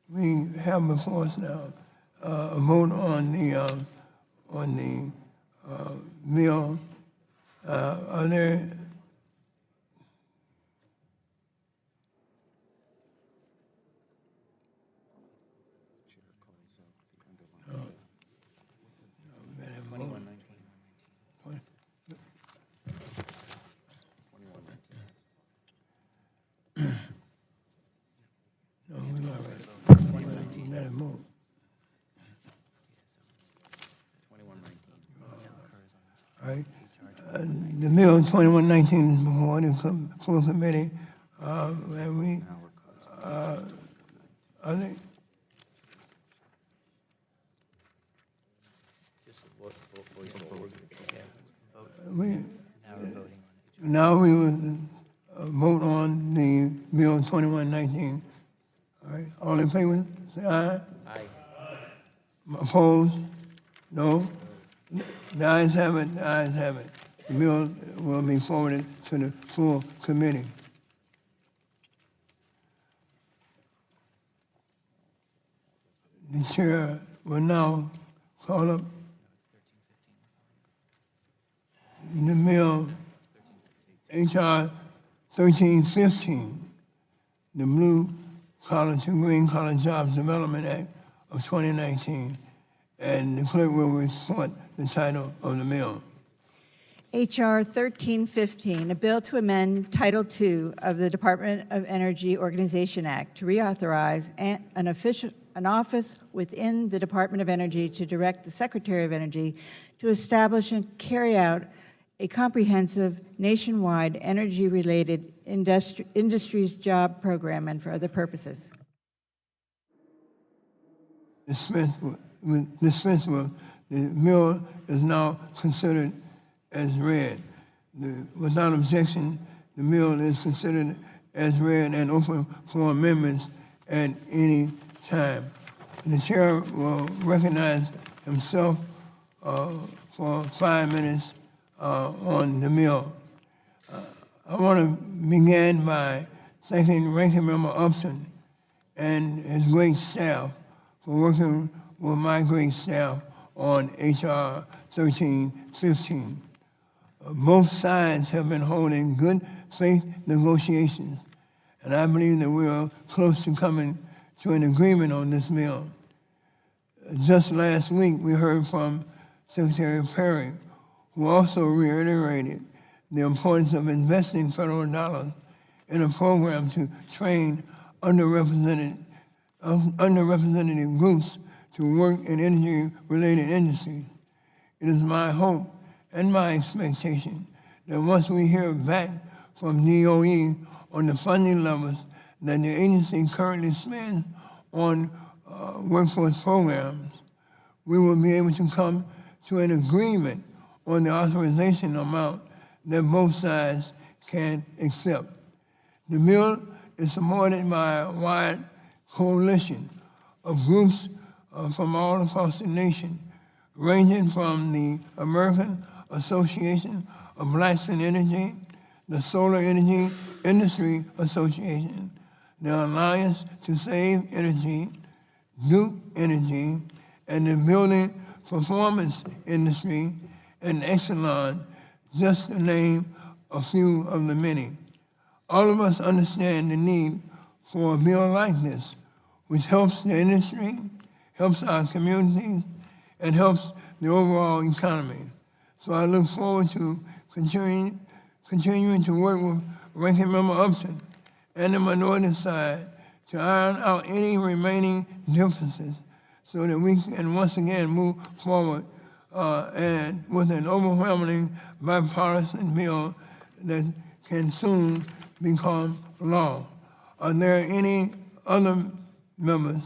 we have before us now a vote on the bill. Are there? No, we're not ready. We gotta move. All right. The bill 2119 is before the full committee, and we, I think, now we will vote on the bill 2119. All right, all in favor, say aye. Aye. Opposed? No? The ayes have it, the ayes have it. The bill will be forwarded to the full committee. The chair will now call up the bill HR 1315, the Blue Collar to Green Collar Jobs Development Act of 2019, and the clerk will report the title of the bill. H.R. 1315, a bill to amend Title II of the Department of Energy Organization Act to reauthorize an office within the Department of Energy to direct the Secretary of Energy to establish and carry out a comprehensive nationwide energy-related industries job program and for other purposes. Dispense with. The bill is now considered as read. Without objection, the bill is considered as read and open for amendments at any time. The chair will recognize himself for 5 minutes on the bill. I want to begin by thanking Ranking Member Upton and his great staff for working with my great staff on H.R. 1315. Both sides have been holding good faith negotiations, and I believe that we are close to coming to an agreement on this bill. Just last week, we heard from Secretary Perry, who also reiterated the importance of investing federal dollars in a program to train underrepresented groups to work in energy-related industries. It is my hope and my expectation that once we hear back from DOE on the funding levels that the agency currently spends on workforce programs, we will be able to come to an agreement on the authorization amount that both sides can accept. The bill is supported by a wide coalition of groups from all across the nation, ranging from the American Association of Blacks in Energy, the Solar Energy Industry Association, the Alliance to Save Energy, Duke Energy, and the Building Performance Industry, and Exelon, just to name a few of the many. All of us understand the need for a bill like this, which helps the industry, helps our communities, and helps the overall economy. So I look forward to continuing to work with Ranking Member Upton and the minority side to iron out any remaining differences so that we can once again move forward and with an overwhelming bipartisan bill that can soon become law. Are there any other members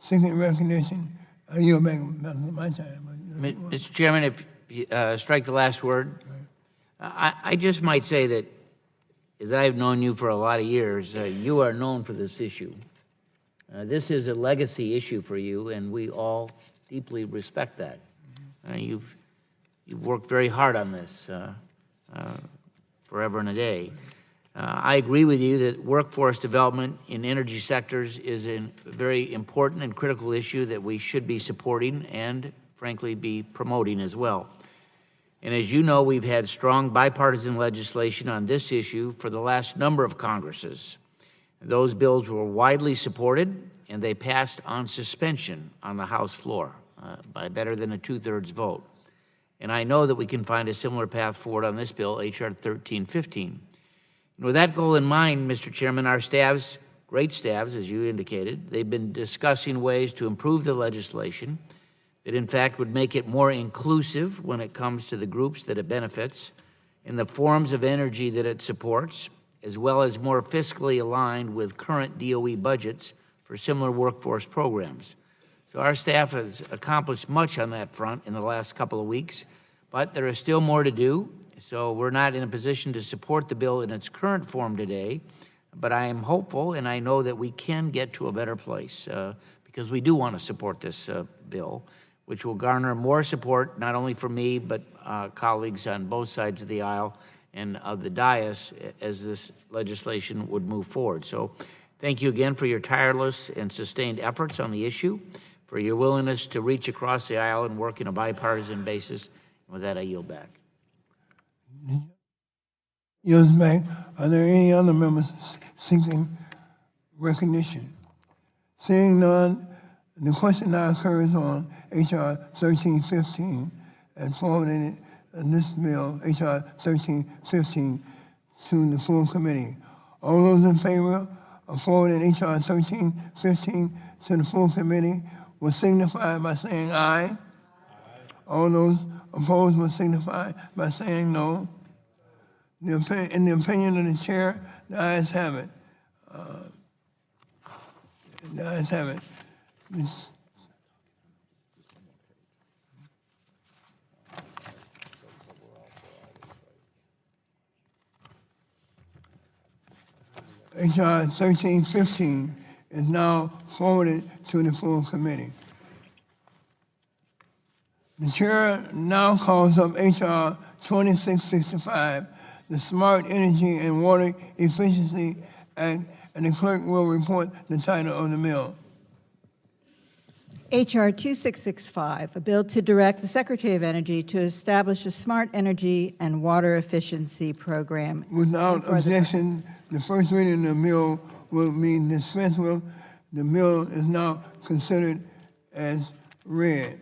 seeking recognition? I yield back my time. Mr. Chairman, if you strike the last word, I just might say that as I've known you for a lot of years, you are known for this issue. This is a legacy issue for you, and we all deeply respect that. You've worked very hard on this forever and a day. I agree with you that workforce development in energy sectors is a very important and critical issue that we should be supporting and, frankly, be promoting as well. And as you know, we've had strong bipartisan legislation on this issue for the last number of Congresses. Those bills were widely supported, and they passed on suspension on the House floor by better than a 2/3 vote. And I know that we can find a similar path forward on this bill, H.R. 1315. And with that goal in mind, Mr. Chairman, our staffs, great staffs, as you indicated, they've been discussing ways to improve the legislation that, in fact, would make it more inclusive when it comes to the groups that it benefits and the forms of energy that it supports, as well as more fiscally aligned with current DOE budgets for similar workforce programs. So our staff has accomplished much on that front in the last couple of weeks, but there is still more to do. So we're not in a position to support the bill in its current form today, but I am hopeful, and I know that we can get to a better place because we do want to support this bill, which will garner more support not only from me, but colleagues on both sides of the aisle and of the dais as this legislation would move forward. So thank you again for your tireless and sustained efforts on the issue. for your willingness to reach across the aisle and work in a bipartisan basis. And with that, I yield back. Yields back. Are there any other members seeking recognition? Seeing none, the question now occurs on H.R. 1315 and forwarding this bill, H.R. 1315, to the full committee. All those in favor of forwarding H.R. 1315 to the full committee will signify by saying aye. All those opposed will signify by saying no. In the opinion of the chair, the ayes have it. The ayes have it. H.R. 1315 is now forwarded to the full committee. The chair now calls up H.R. 2665, the Smart Energy and Water Efficiency Act, and the clerk will report the title of the bill. H.R. 2665, a bill to direct the Secretary of Energy to establish a smart energy and water efficiency program. Without objection, the first reading of the bill will be dispensed with. The bill is now considered as read.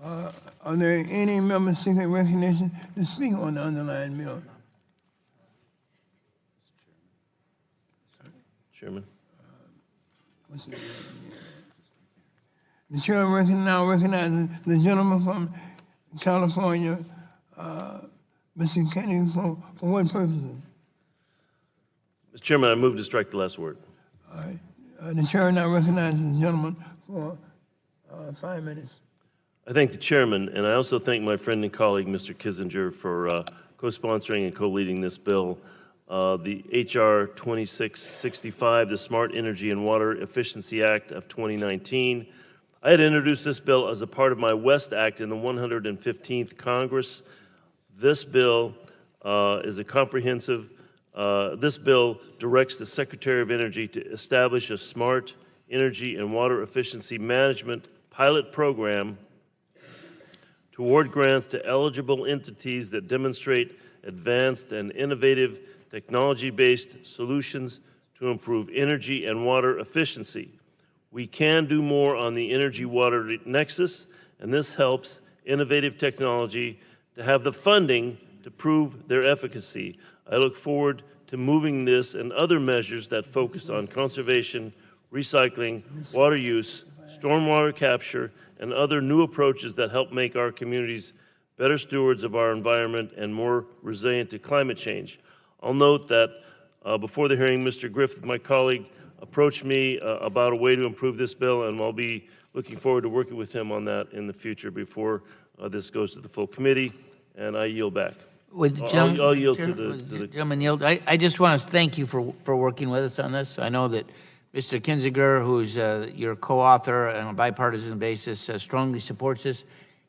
Are there any members seeking recognition to speak on the underlying bill? Chairman. The chair now recognizes the gentleman from California, Mr. Kenny, for what purposes? Mr. Chairman, I move to strike the last word. All right. The chair now recognizes the gentleman for 5 minutes. I thank the chairman, and I also thank my friend and colleague, Mr. Kissinger, for co-sponsoring and co-leading this bill. The H.R. 2665, the Smart Energy and Water Efficiency Act of 2019. I had introduced this bill as a part of my West Act in the 115th Congress. This bill is a comprehensive, this bill directs the Secretary of Energy to establish a smart energy and water efficiency management pilot program to award grants to eligible entities that demonstrate advanced and innovative technology-based solutions to improve energy and water efficiency. We can do more on the energy-water nexus, and this helps innovative technology to have the funding to prove their efficacy. I look forward to moving this and other measures that focus on conservation, recycling, water use, stormwater capture, and other new approaches that help make our communities better stewards of our environment and more resilient to climate change. I'll note that before the hearing, Mr. Griffith, my colleague, approached me about a way to improve this bill, and I'll be looking forward to working with him on that in the future before this goes to the full committee, and I yield back. I'll yield to the gentleman yield. I just want to thank you for working with us on this. I know that Mr. Kinzinger, who's your co-author on a bipartisan basis, strongly supports this.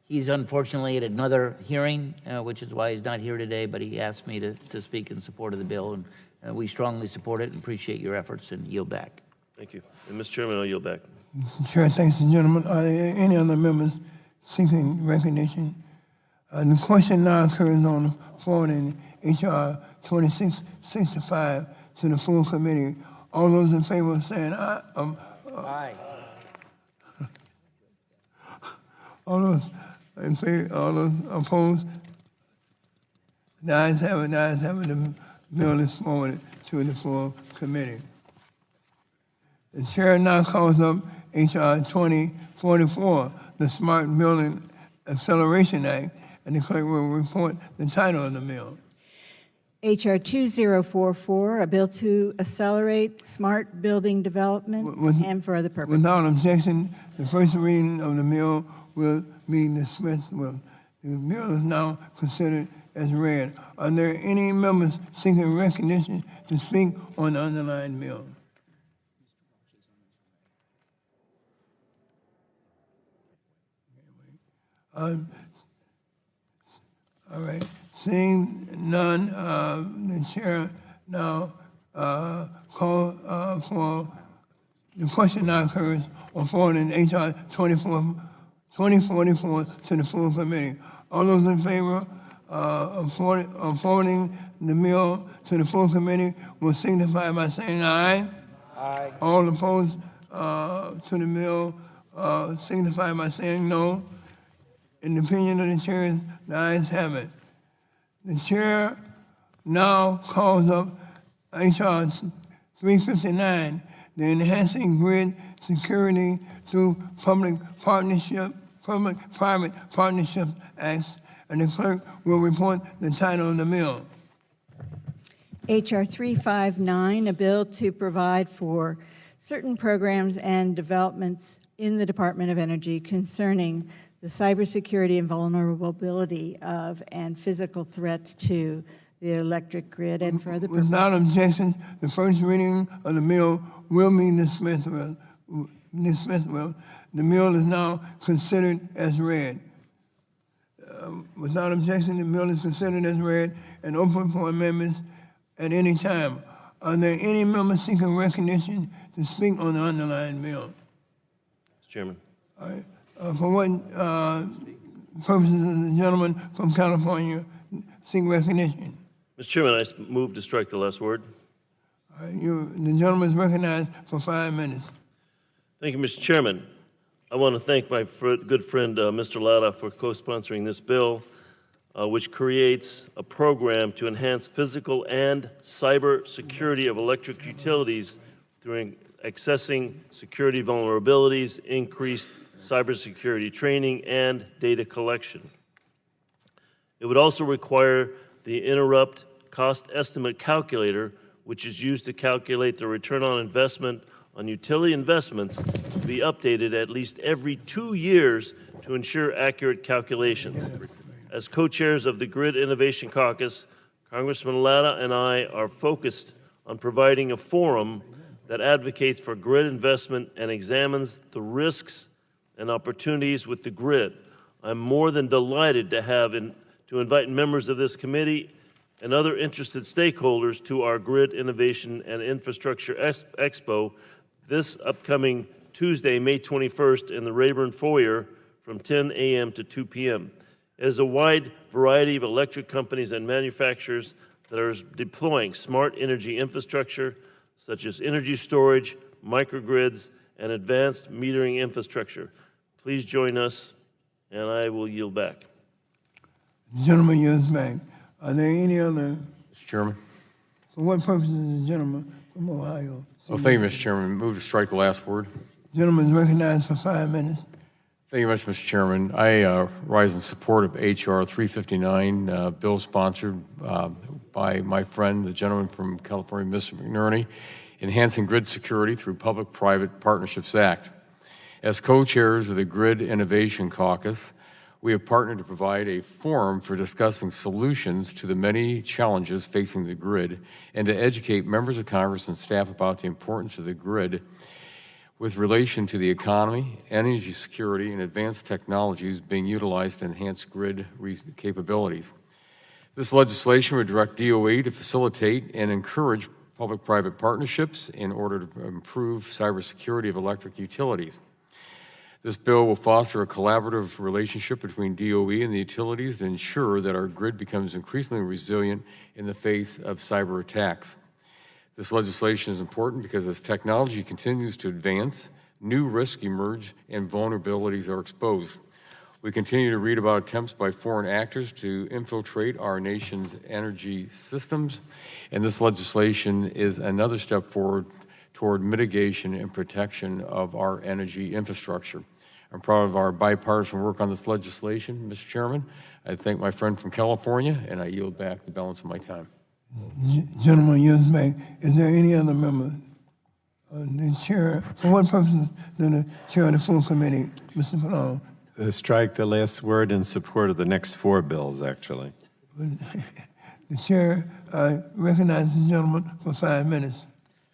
He's unfortunately at another hearing, which is why he's not here today, but he asked me to speak in support of the bill, and we strongly support it and appreciate your efforts and yield back. Thank you. And Mr. Chairman, I'll yield back. Chair, thanks, gentlemen. Are there any other members seeking recognition? The question now occurs on forwarding H.R. 2665 to the full committee. All those in favor of saying aye? Aye. All those in favor, all those opposed? The ayes have it, the ayes have it. The bill is forwarded to the full committee. The chair now calls up H.R. 2044, the Smart Building Acceleration Act, and the clerk will report the title of the bill. H.R. 2044, a bill to accelerate smart building development and for other purposes. Without objection, the first reading of the bill will be dismissed with. The bill is now considered as read. Are there any members seeking recognition to speak on the underlying bill? All right. Seeing none, the chair now call for The question now occurs on forwarding H.R. 2044 to the full committee. All those in favor of forwarding the bill to the full committee will signify by saying aye. Aye. All opposed to the bill signify by saying no. In the opinion of the chair, the ayes have it. The chair now calls up H.R. 359, the Enhancing Grid Security through Public-Private Partnership Acts, and the clerk will report the title of the bill. H.R. 359, a bill to provide for certain programs and developments in the Department of Energy concerning the cybersecurity and vulnerability of and physical threats to the electric grid and for other purposes. Without objections, the first reading of the bill will be dismissed with. The bill is now considered as read. Without objection, the bill is considered as read and open for amendments at any time. Are there any members seeking recognition to speak on the underlying bill? Mr. Chairman. All right. For what purposes does the gentleman from California seek recognition? Mr. Chairman, I move to strike the last word. All right, the gentleman is recognized for 5 minutes. Thank you, Mr. Chairman. I want to thank my good friend, Mr. Latta, for co-sponsoring this bill, which creates a program to enhance physical and cyber security of electric utilities through accessing security vulnerabilities, increased cybersecurity training, and data collection. It would also require the interrupt cost estimate calculator, which is used to calculate the return on investment on utility investments, to be updated at least every 2 years to ensure accurate calculations. As co-chairs of the Grid Innovation Caucus, Congressman Latta and I are focused on providing a forum that advocates for grid investment and examines the risks and opportunities with the grid. I'm more than delighted to invite members of this committee and other interested stakeholders to our Grid Innovation and Infrastructure Expo this upcoming Tuesday, May 21st in the Rayburn Foyer from 10 a.m. to 2 p.m. It is a wide variety of electric companies and manufacturers that are deploying smart energy infrastructure, such as energy storage, microgrids, and advanced metering infrastructure. Please join us, and I will yield back. The gentleman yields back. Are there any other? Mr. Chairman. For what purpose is the gentleman from Ohio? Well, thank you, Mr. Chairman. Move to strike the last word. Gentleman is recognized for 5 minutes. Thank you much, Mr. Chairman. I rise in support of H.R. 359, bill sponsored by my friend, the gentleman from California, Mr. McNerney, enhancing grid security through Public-Private Partnerships Act. As co-chairs of the Grid Innovation Caucus, we have partnered to provide a forum for discussing solutions to the many challenges facing the grid and to educate members of Congress and staff about the importance of the grid with relation to the economy, energy security, and advanced technologies being utilized to enhance grid capabilities. This legislation would direct DOE to facilitate and encourage public-private partnerships in order to improve cybersecurity of electric utilities. This bill will foster a collaborative relationship between DOE and the utilities to ensure that our grid becomes increasingly resilient in the face of cyber attacks. This legislation is important because as technology continues to advance, new risks emerge and vulnerabilities are exposed. We continue to read about attempts by foreign actors to infiltrate our nation's energy systems, and this legislation is another step forward toward mitigation and protection of our energy infrastructure. I'm proud of our bipartisan work on this legislation, Mr. Chairman. I thank my friend from California, and I yield back the balance of my time. Gentleman yields back. Is there any other member? The chair, for what purposes does the chair of the full committee, Mr. Palone? Strike the last word in support of the next 4 bills, actually. The chair recognizes the gentleman for 5 minutes.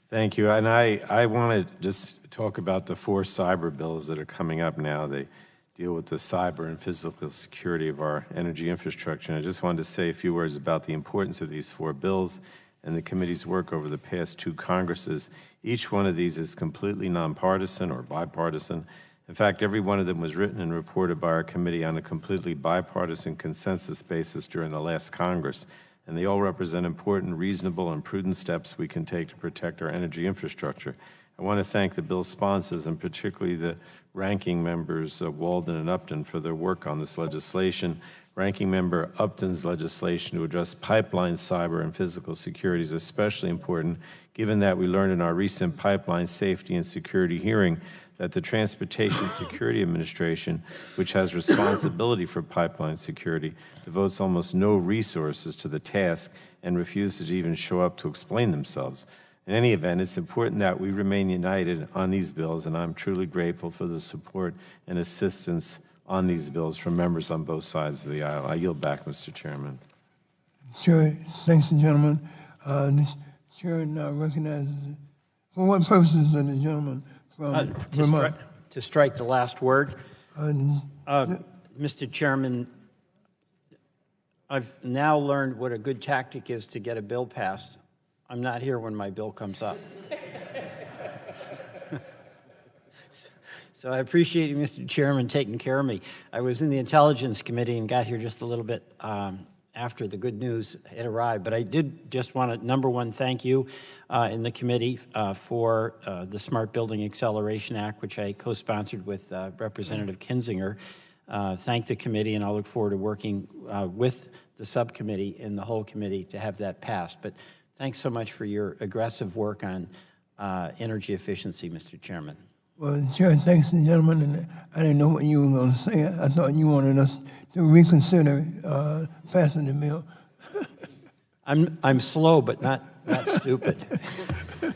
Thank you. And I want to just talk about the 4 cyber bills that are coming up now. They deal with the cyber and physical security of our energy infrastructure. And I just wanted to say a few words about the importance of these 4 bills and the committee's work over the past 2 Congresses. Each one of these is completely nonpartisan or bipartisan. In fact, every one of them was written and reported by our committee on a completely bipartisan consensus basis during the last Congress, and they all represent important, reasonable, and prudent steps we can take to protect our energy infrastructure. I want to thank the bill sponsors, and particularly the ranking members Walden and Upton, for their work on this legislation. Ranking Member Upton's legislation to address pipeline cyber and physical security is especially important, given that we learned in our recent pipeline safety and security hearing that the Transportation Security Administration, which has responsibility for pipeline security, devotes almost no resources to the task and refuses to even show up to explain themselves. In any event, it's important that we remain united on these bills, and I'm truly grateful for the support and assistance on these bills from members on both sides of the aisle. I yield back, Mr. Chairman. Chair, thanks, gentlemen. The chair now recognizes, for what purposes of the gentleman from Vermont? To strike the last word. Mr. Chairman, I've now learned what a good tactic is to get a bill passed. I'm not here when my bill comes up. So I appreciate you, Mr. Chairman, taking care of me. I was in the Intelligence Committee and got here just a little bit after the good news had arrived. But I did just want to, number one, thank you in the committee for the Smart Building Acceleration Act, which I co-sponsored with Representative Kinzinger. Thank the committee, and I'll look forward to working with the subcommittee and the whole committee to have that passed. But thanks so much for your aggressive work on energy efficiency, Mr. Chairman. Well, Chair, thanks, gentlemen, and I didn't know what you were going to say. I thought you wanted us to reconsider passing the bill. I'm slow, but not stupid. All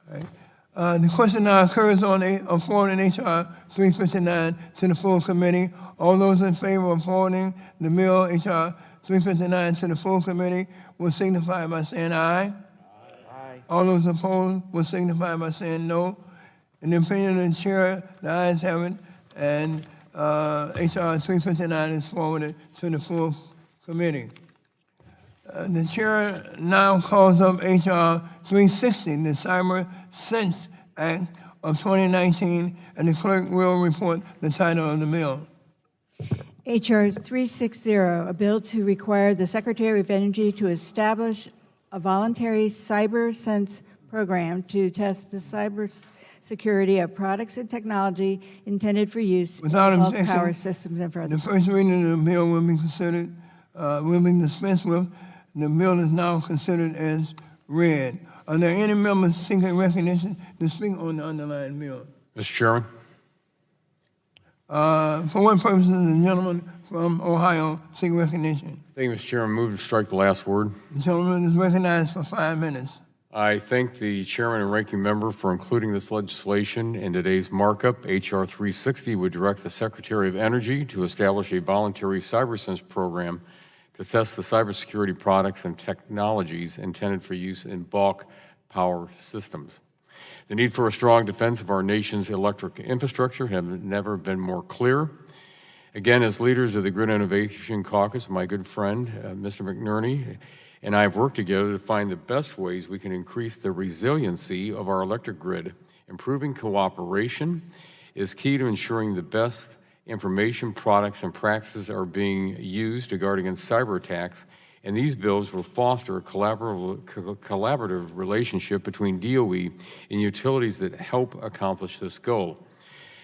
right. The question now occurs on forwarding H.R. 359 to the full committee. All those in favor of forwarding the bill H.R. 359 to the full committee will signify by saying aye. Aye. All those opposed will signify by saying no. In the opinion of the chair, the ayes have it, and H.R. 359 is forwarded to the full committee. The chair now calls up H.R. 360, the Cyber Sense Act of 2019, and the clerk will report the title of the bill. H.R. 360, a bill to require the Secretary of Energy to establish a voluntary cyber sense program to test the cyber security of products and technology intended for use Without in bulk objection, power systems and further. the first reading of the bill will be considered, will be dispensed with. The bill is now considered as read. Are there any members seeking recognition to speak on the underlying bill? Mr. Chairman. For what purposes does the gentleman from Ohio seek recognition? Thank you, Mr. Chairman. Move to strike the last word. The gentleman is recognized for 5 minutes. I thank the chairman and ranking member for including this legislation in today's markup. H.R. 360 would direct the Secretary of Energy to establish a voluntary cybersense program to test the cybersecurity products and technologies intended for use in bulk power systems. The need for a strong defense of our nation's electric infrastructure have never been more clear. Again, as leaders of the Grid Innovation Caucus, my good friend, Mr. McNerney, and I have worked together to find the best ways we can increase the resiliency of our electric grid. Improving cooperation is key to ensuring the best information, products, and practices are being used to guard against cyber attacks, and these bills will foster a collaborative relationship between DOE and utilities that help accomplish this goal.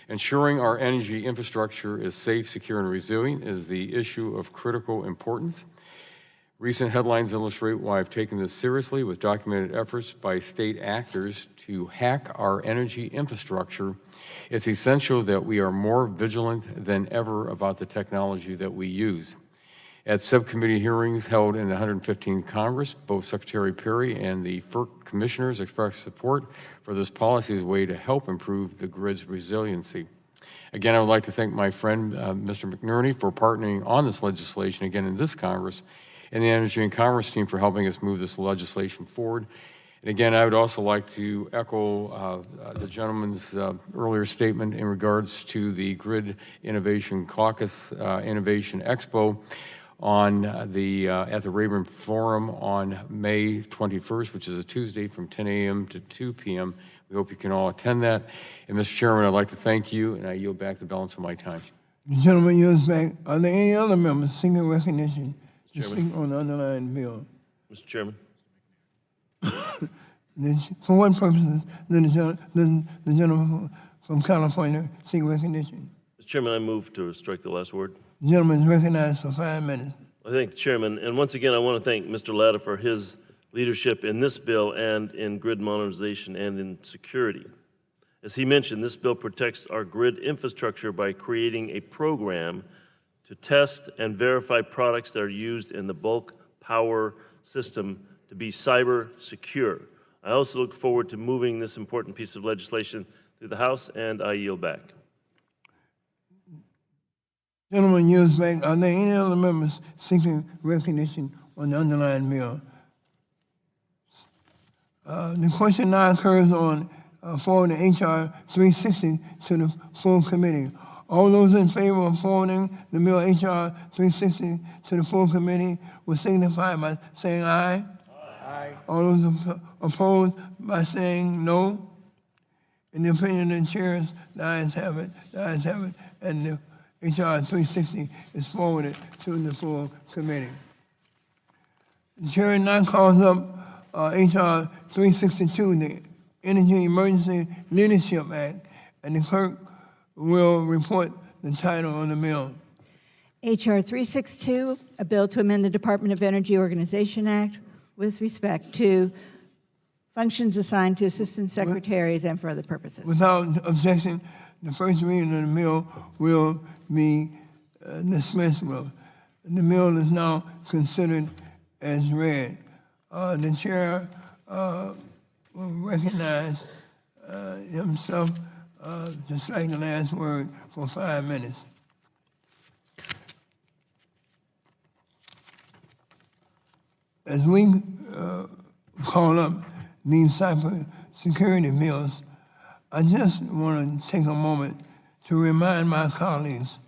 Ensuring our energy infrastructure is safe, secure, and resilient is the issue of critical importance. Recent headlines illustrate why I've taken this seriously, with documented efforts by state actors to hack our energy infrastructure. It's essential that we are more vigilant than ever about the technology that we use. At subcommittee hearings held in the 115th Congress, both Secretary Perry and the FERC commissioners expressed support for this policy as a way to help improve the grid's resiliency. Again, I would like to thank my friend, Mr. McNerney, for partnering on this legislation again in this Congress, and the Energy and Commerce team for helping us move this legislation forward. And again, I would also like to echo the gentleman's earlier statement in regards to the Grid Innovation Caucus Innovation Expo. on at the Rayburn Forum on May 21st, which is a Tuesday from 10 a.m. to 2 p.m. We hope you can all attend that. And Mr. Chairman, I'd like to thank you, and I yield back the balance of my time. The gentleman yields back. Are there any other members seeking recognition to speak on the underlying bill? Mr. Chairman. For what purposes does the gentleman from California seek recognition? Mr. Chairman, I move to strike the last word. The gentleman is recognized for 5 minutes. I thank the chairman, and once again, I want to thank Mr. Latta for his leadership in this bill and in grid modernization and in security. As he mentioned, this bill protects our grid infrastructure by creating a program to test and verify products that are used in the bulk power system to be cyber secure. I also look forward to moving this important piece of legislation through the House, and I yield back. Gentleman yields back. Are there any other members seeking recognition on the underlying bill? The question now occurs on forwarding H.R. 360 to the full committee. All those in favor of forwarding the bill H.R. 360 to the full committee will signify by saying aye. Aye. All those opposed by saying no. In the opinion of the chairs, the ayes have it. The ayes have it, and the H.R. 360 is forwarded to the full committee. The chair now calls up H.R. 362, the Energy Emergency Leadership Act, and the clerk will report the title of the bill. H.R. 362, a bill to amend the Department of Energy Organization Act with respect to functions assigned to assistant secretaries and for other purposes. Without objection, the first reading of the bill will be dismissed with. The bill is now considered as read. The chair will recognize himself to strike the last word for 5 minutes. As we call up these cyber security bills, I just want to take a moment to remind my colleagues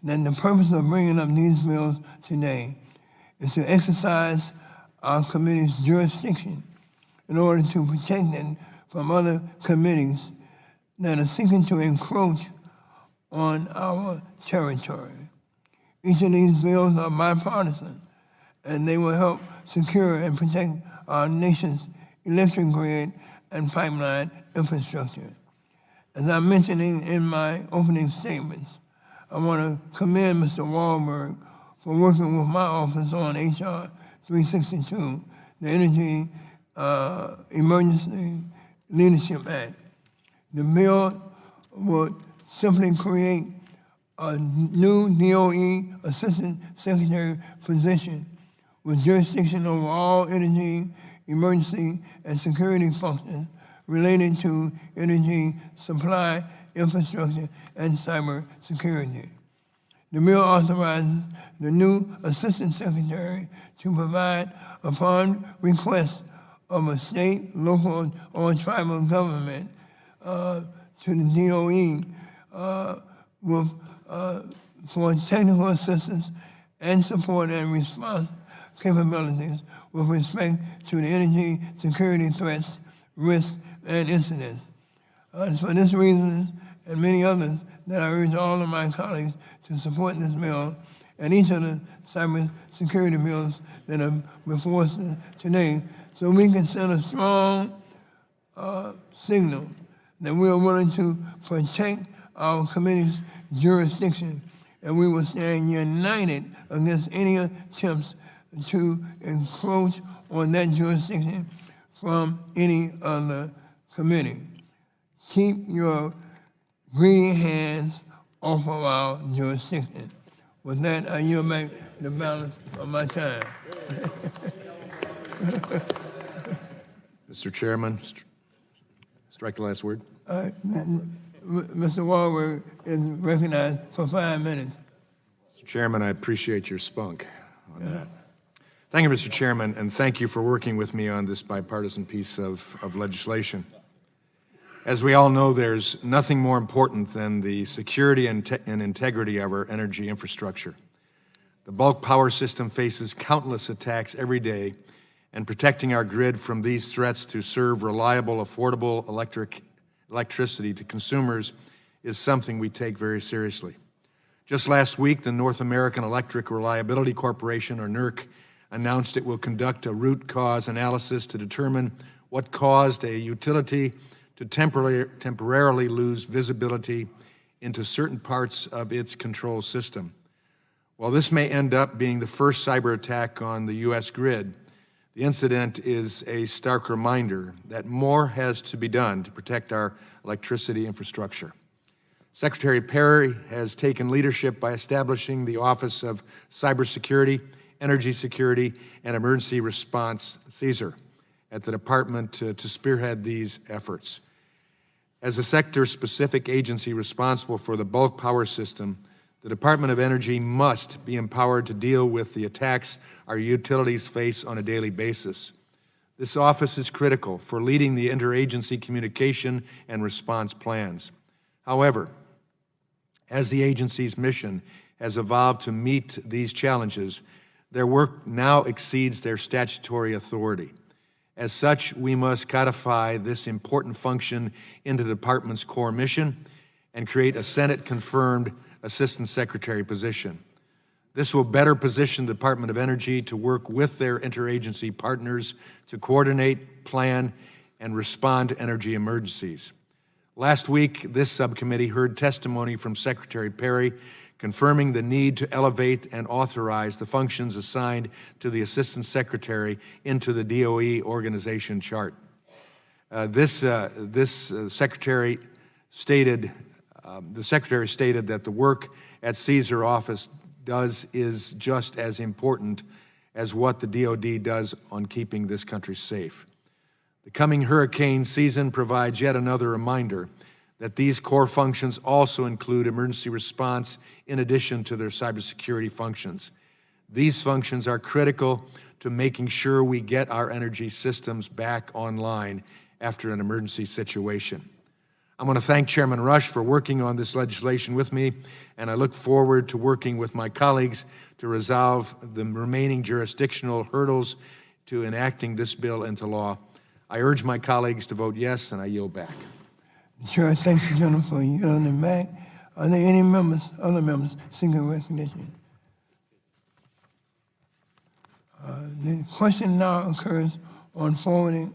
that the purpose of bringing up these bills today is to exercise our committee's jurisdiction in order to protect it from other committees that are seeking to encroach on our territory. Each of these bills are bipartisan, and they will help secure and protect our nation's electric grid and pipeline infrastructure. As I mentioned in my opening statements, I want to commend Mr. Wahlberg for working with my office on H.R. 362, the Energy Emergency Leadership Act. The bill would simply create a new DOE Assistant Secretary position with jurisdiction over all energy, emergency, and security functions related to energy supply, infrastructure, and cyber security. The bill authorizes the new Assistant Secretary to provide, upon request of a state, local, or tribal government, to the DOE for technical assistance and support and response capabilities with respect to the energy security threats, risks, and incidents. It's for this reason and many others that I urge all of my colleagues to support this bill and each of the cyber security bills that are before us today, so we can send a strong signal that we are willing to protect our committee's jurisdiction, and we will stand united against any attempts to encroach on that jurisdiction from any other committee. Keep your greedy hands off of our jurisdiction. With that, I yield back the balance of my time. Mr. Chairman, strike the last word. Mr. Wahlberg is recognized for 5 minutes. Mr. Chairman, I appreciate your spunk on that. Thank you, Mr. Chairman, and thank you for working with me on this bipartisan piece of legislation. As we all know, there's nothing more important than the security and integrity of our energy infrastructure. The bulk power system faces countless attacks every day, and protecting our grid from these threats to serve reliable, affordable electricity to consumers is something we take very seriously. Just last week, the North American Electric Reliability Corporation, or NERC, announced it will conduct a root cause analysis to determine what caused a utility to temporarily lose visibility into certain parts of its control system. While this may end up being the first cyber attack on the U.S. grid, the incident is a stark reminder that more has to be done to protect our electricity infrastructure. Secretary Perry has taken leadership by establishing the Office of Cybersecurity, Energy Security, and Emergency Response, CSER, at the department to spearhead these efforts. As a sector-specific agency responsible for the bulk power system, the Department of Energy must be empowered to deal with the attacks our utilities face on a daily basis. This office is critical for leading the interagency communication and response plans. However, as the agency's mission has evolved to meet these challenges, their work now exceeds their statutory authority. As such, we must codify this important function into the department's core mission and create a Senate-confirmed Assistant Secretary position. This will better position the Department of Energy to work with their interagency partners to coordinate, plan, and respond to energy emergencies. Last week, this subcommittee heard testimony from Secretary Perry confirming the need to elevate and authorize the functions assigned to the Assistant Secretary into the DOE organization chart. The Secretary stated that the work at CSER office is just as important as what the DOD does on keeping this country safe. The coming hurricane season provides yet another reminder that these core functions also include emergency response in addition to their cybersecurity functions. These functions are critical to making sure we get our energy systems back online after an emergency situation. I want to thank Chairman Rush for working on this legislation with me, and I look forward to working with my colleagues to resolve the remaining jurisdictional hurdles to enacting this bill into law. I urge my colleagues to vote yes, and I yield back. The chair thanks the gentleman for yielding back. Are there any other members seeking recognition? The question now occurs on forwarding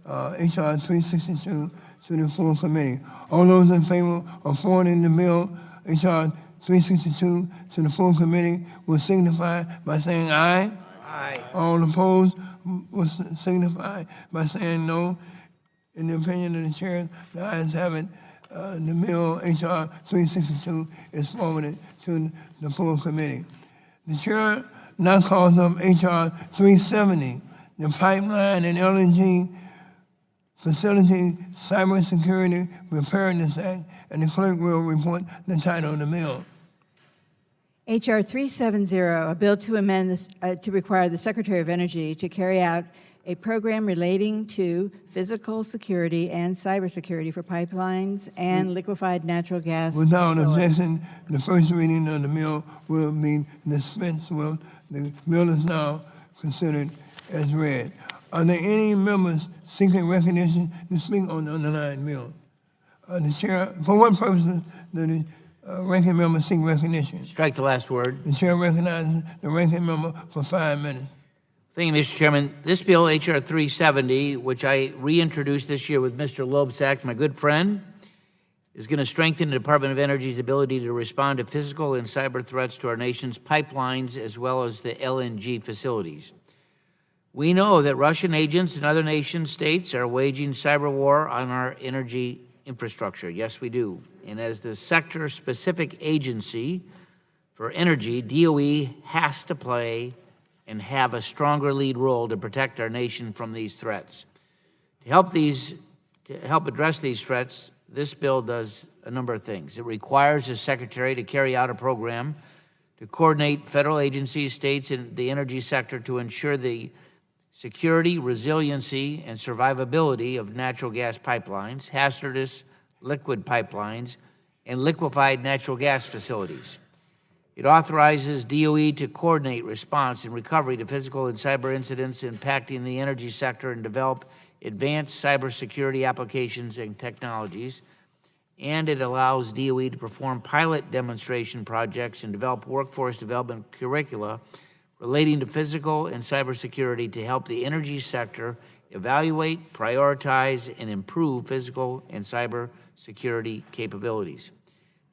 H.R. 362 to the full committee. All those in favor of forwarding the bill H.R. 362 to the full committee will signify by saying aye. Aye. All opposed will signify by saying no. In the opinion of the chair, the ayes have it. The bill H.R. 362 is forwarded to the full committee. The chair now calls up H.R. 370, the Pipeline and LNG Facility Cybersecurity Preparedness Act, and the clerk will report the title of the bill. H.R. 370, a bill to amend to require the Secretary of Energy to carry out a program relating to physical security and cybersecurity for pipelines and liquefied natural gas. Without objection, the first reading of the bill will be dispensed with. The bill is now considered as read. Are there any members seeking recognition to speak on the underlying bill? The chair, for what purposes do the ranking member seek recognition? Strike the last word. The chair recognizes the ranking member for 5 minutes. Thank you, Mr. Chairman. This bill, H.R. 370, which I reintroduced this year with Mr. Loebsack, my good friend, is going to strengthen the Department of Energy's ability to respond to physical and cyber threats to our nation's pipelines as well as the LNG facilities. We know that Russian agents and other nation states are waging cyber war on our energy infrastructure. Yes, we do. And as the sector-specific agency for energy, DOE has to play and have a stronger lead role to protect our nation from these threats. To help address these threats, this bill does a number of things. It requires the Secretary to carry out a program to coordinate federal agencies, states, and the energy sector to ensure the security, resiliency, and survivability of natural gas pipelines, hazardous liquid pipelines, and liquefied natural gas facilities. It authorizes DOE to coordinate response and recovery to physical and cyber incidents impacting the energy sector and develop advanced cybersecurity applications and technologies. And it allows DOE to perform pilot demonstration projects and develop workforce development curricula relating to physical and cybersecurity to help the energy sector evaluate, prioritize, and improve physical and cybersecurity capabilities.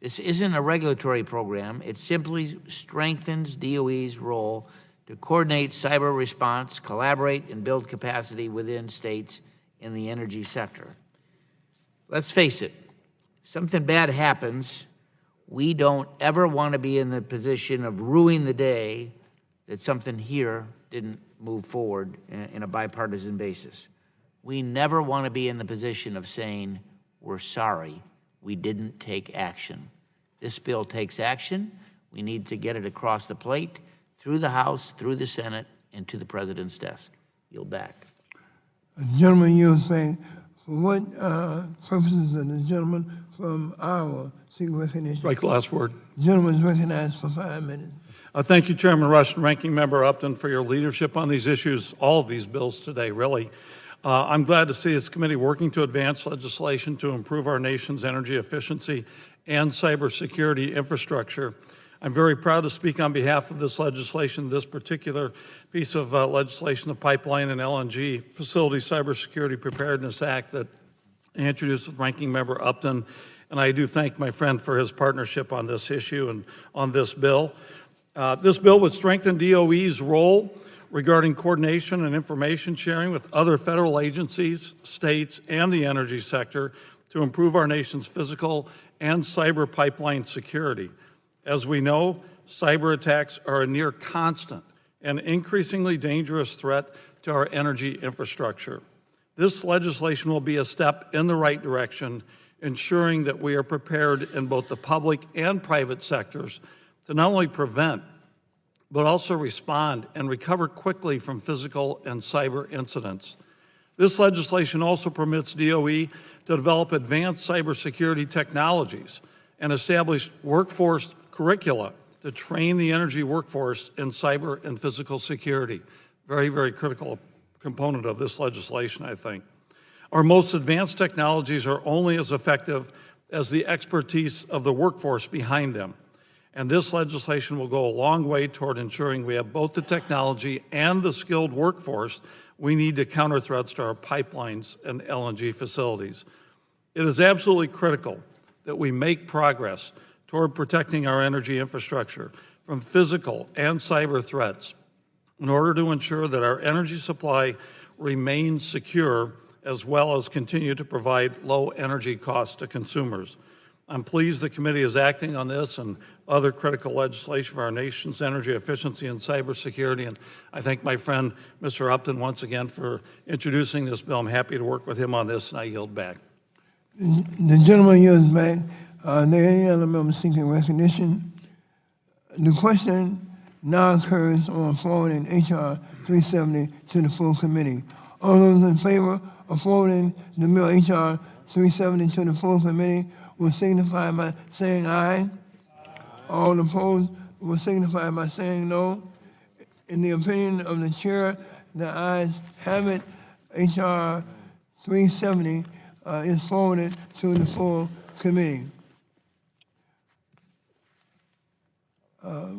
This isn't a regulatory program. It simply strengthens DOE's role to coordinate cyber response, collaborate, and build capacity within states in the energy sector. Let's face it, if something bad happens, we don't ever want to be in the position of ruining the day that something here didn't move forward in a bipartisan basis. We never want to be in the position of saying, we're sorry, we didn't take action. This bill takes action. We need to get it across the plate, through the House, through the Senate, and to the President's desk. Yield back. Gentleman yields back. For what purposes does the gentleman from Iowa seek recognition? Right, last word. Gentleman is recognized for 5 minutes. Thank you, Chairman Rush and Ranking Member Upton, for your leadership on these issues, all of these bills today, really. I'm glad to see this committee working to advance legislation to improve our nation's energy efficiency and cybersecurity infrastructure. I'm very proud to speak on behalf of this legislation, this particular piece of legislation, the Pipeline and LNG Facility Cybersecurity Preparedness Act that I introduced with Ranking Member Upton. And I do thank my friend for his partnership on this issue and on this bill. This bill would strengthen DOE's role regarding coordination and information sharing with other federal agencies, states, and the energy sector to improve our nation's physical and cyber pipeline security. As we know, cyber attacks are a near constant and increasingly dangerous threat to our energy infrastructure. This legislation will be a step in the right direction, ensuring that we are prepared in both the public and private sectors to not only prevent, but also respond and recover quickly from physical and cyber incidents. This legislation also permits DOE to develop advanced cybersecurity technologies and establish workforce curricula to train the energy workforce in cyber and physical security. Very, very critical component of this legislation, I think. Our most advanced technologies are only as effective as the expertise of the workforce behind them. And this legislation will go a long way toward ensuring we have both the technology and the skilled workforce we need to counter threats to our pipelines and LNG facilities. It is absolutely critical that we make progress toward protecting our energy infrastructure from physical and cyber threats in order to ensure that our energy supply remains secure as well as continue to provide low energy costs to consumers. I'm pleased the committee is acting on this and other critical legislation for our nation's energy efficiency and cybersecurity, and I thank my friend, Mr. Upton, once again for introducing this bill. I'm happy to work with him on this, and I yield back. The gentleman yields back. Are there any other members seeking recognition? The question now occurs on forwarding H.R. 370 to the full committee. All those in favor of forwarding the bill H.R. 370 to the full committee will signify by saying aye. All opposed will signify by saying no. In the opinion of the chair, the ayes have it. H.R. 370 is forwarded to the full committee.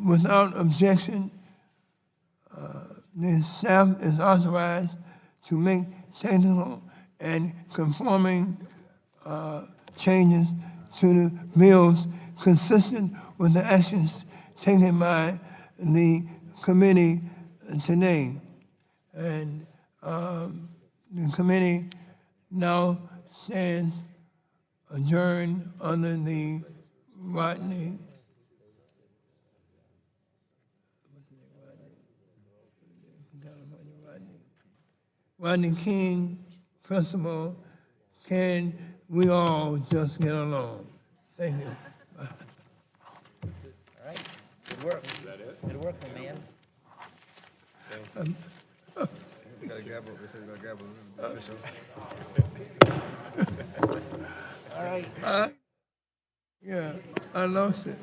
Without objection, the staff is authorized to make technical and conforming changes to the bills consistent with the actions taken by the committee today. And the committee now stands adjourned under the Rodney King principle. Can we all just get along? Thank you. All right, good work. Is that it? Good work, my man. We gotta gavel. We said we gotta gavel. All right. Yeah, I lost it.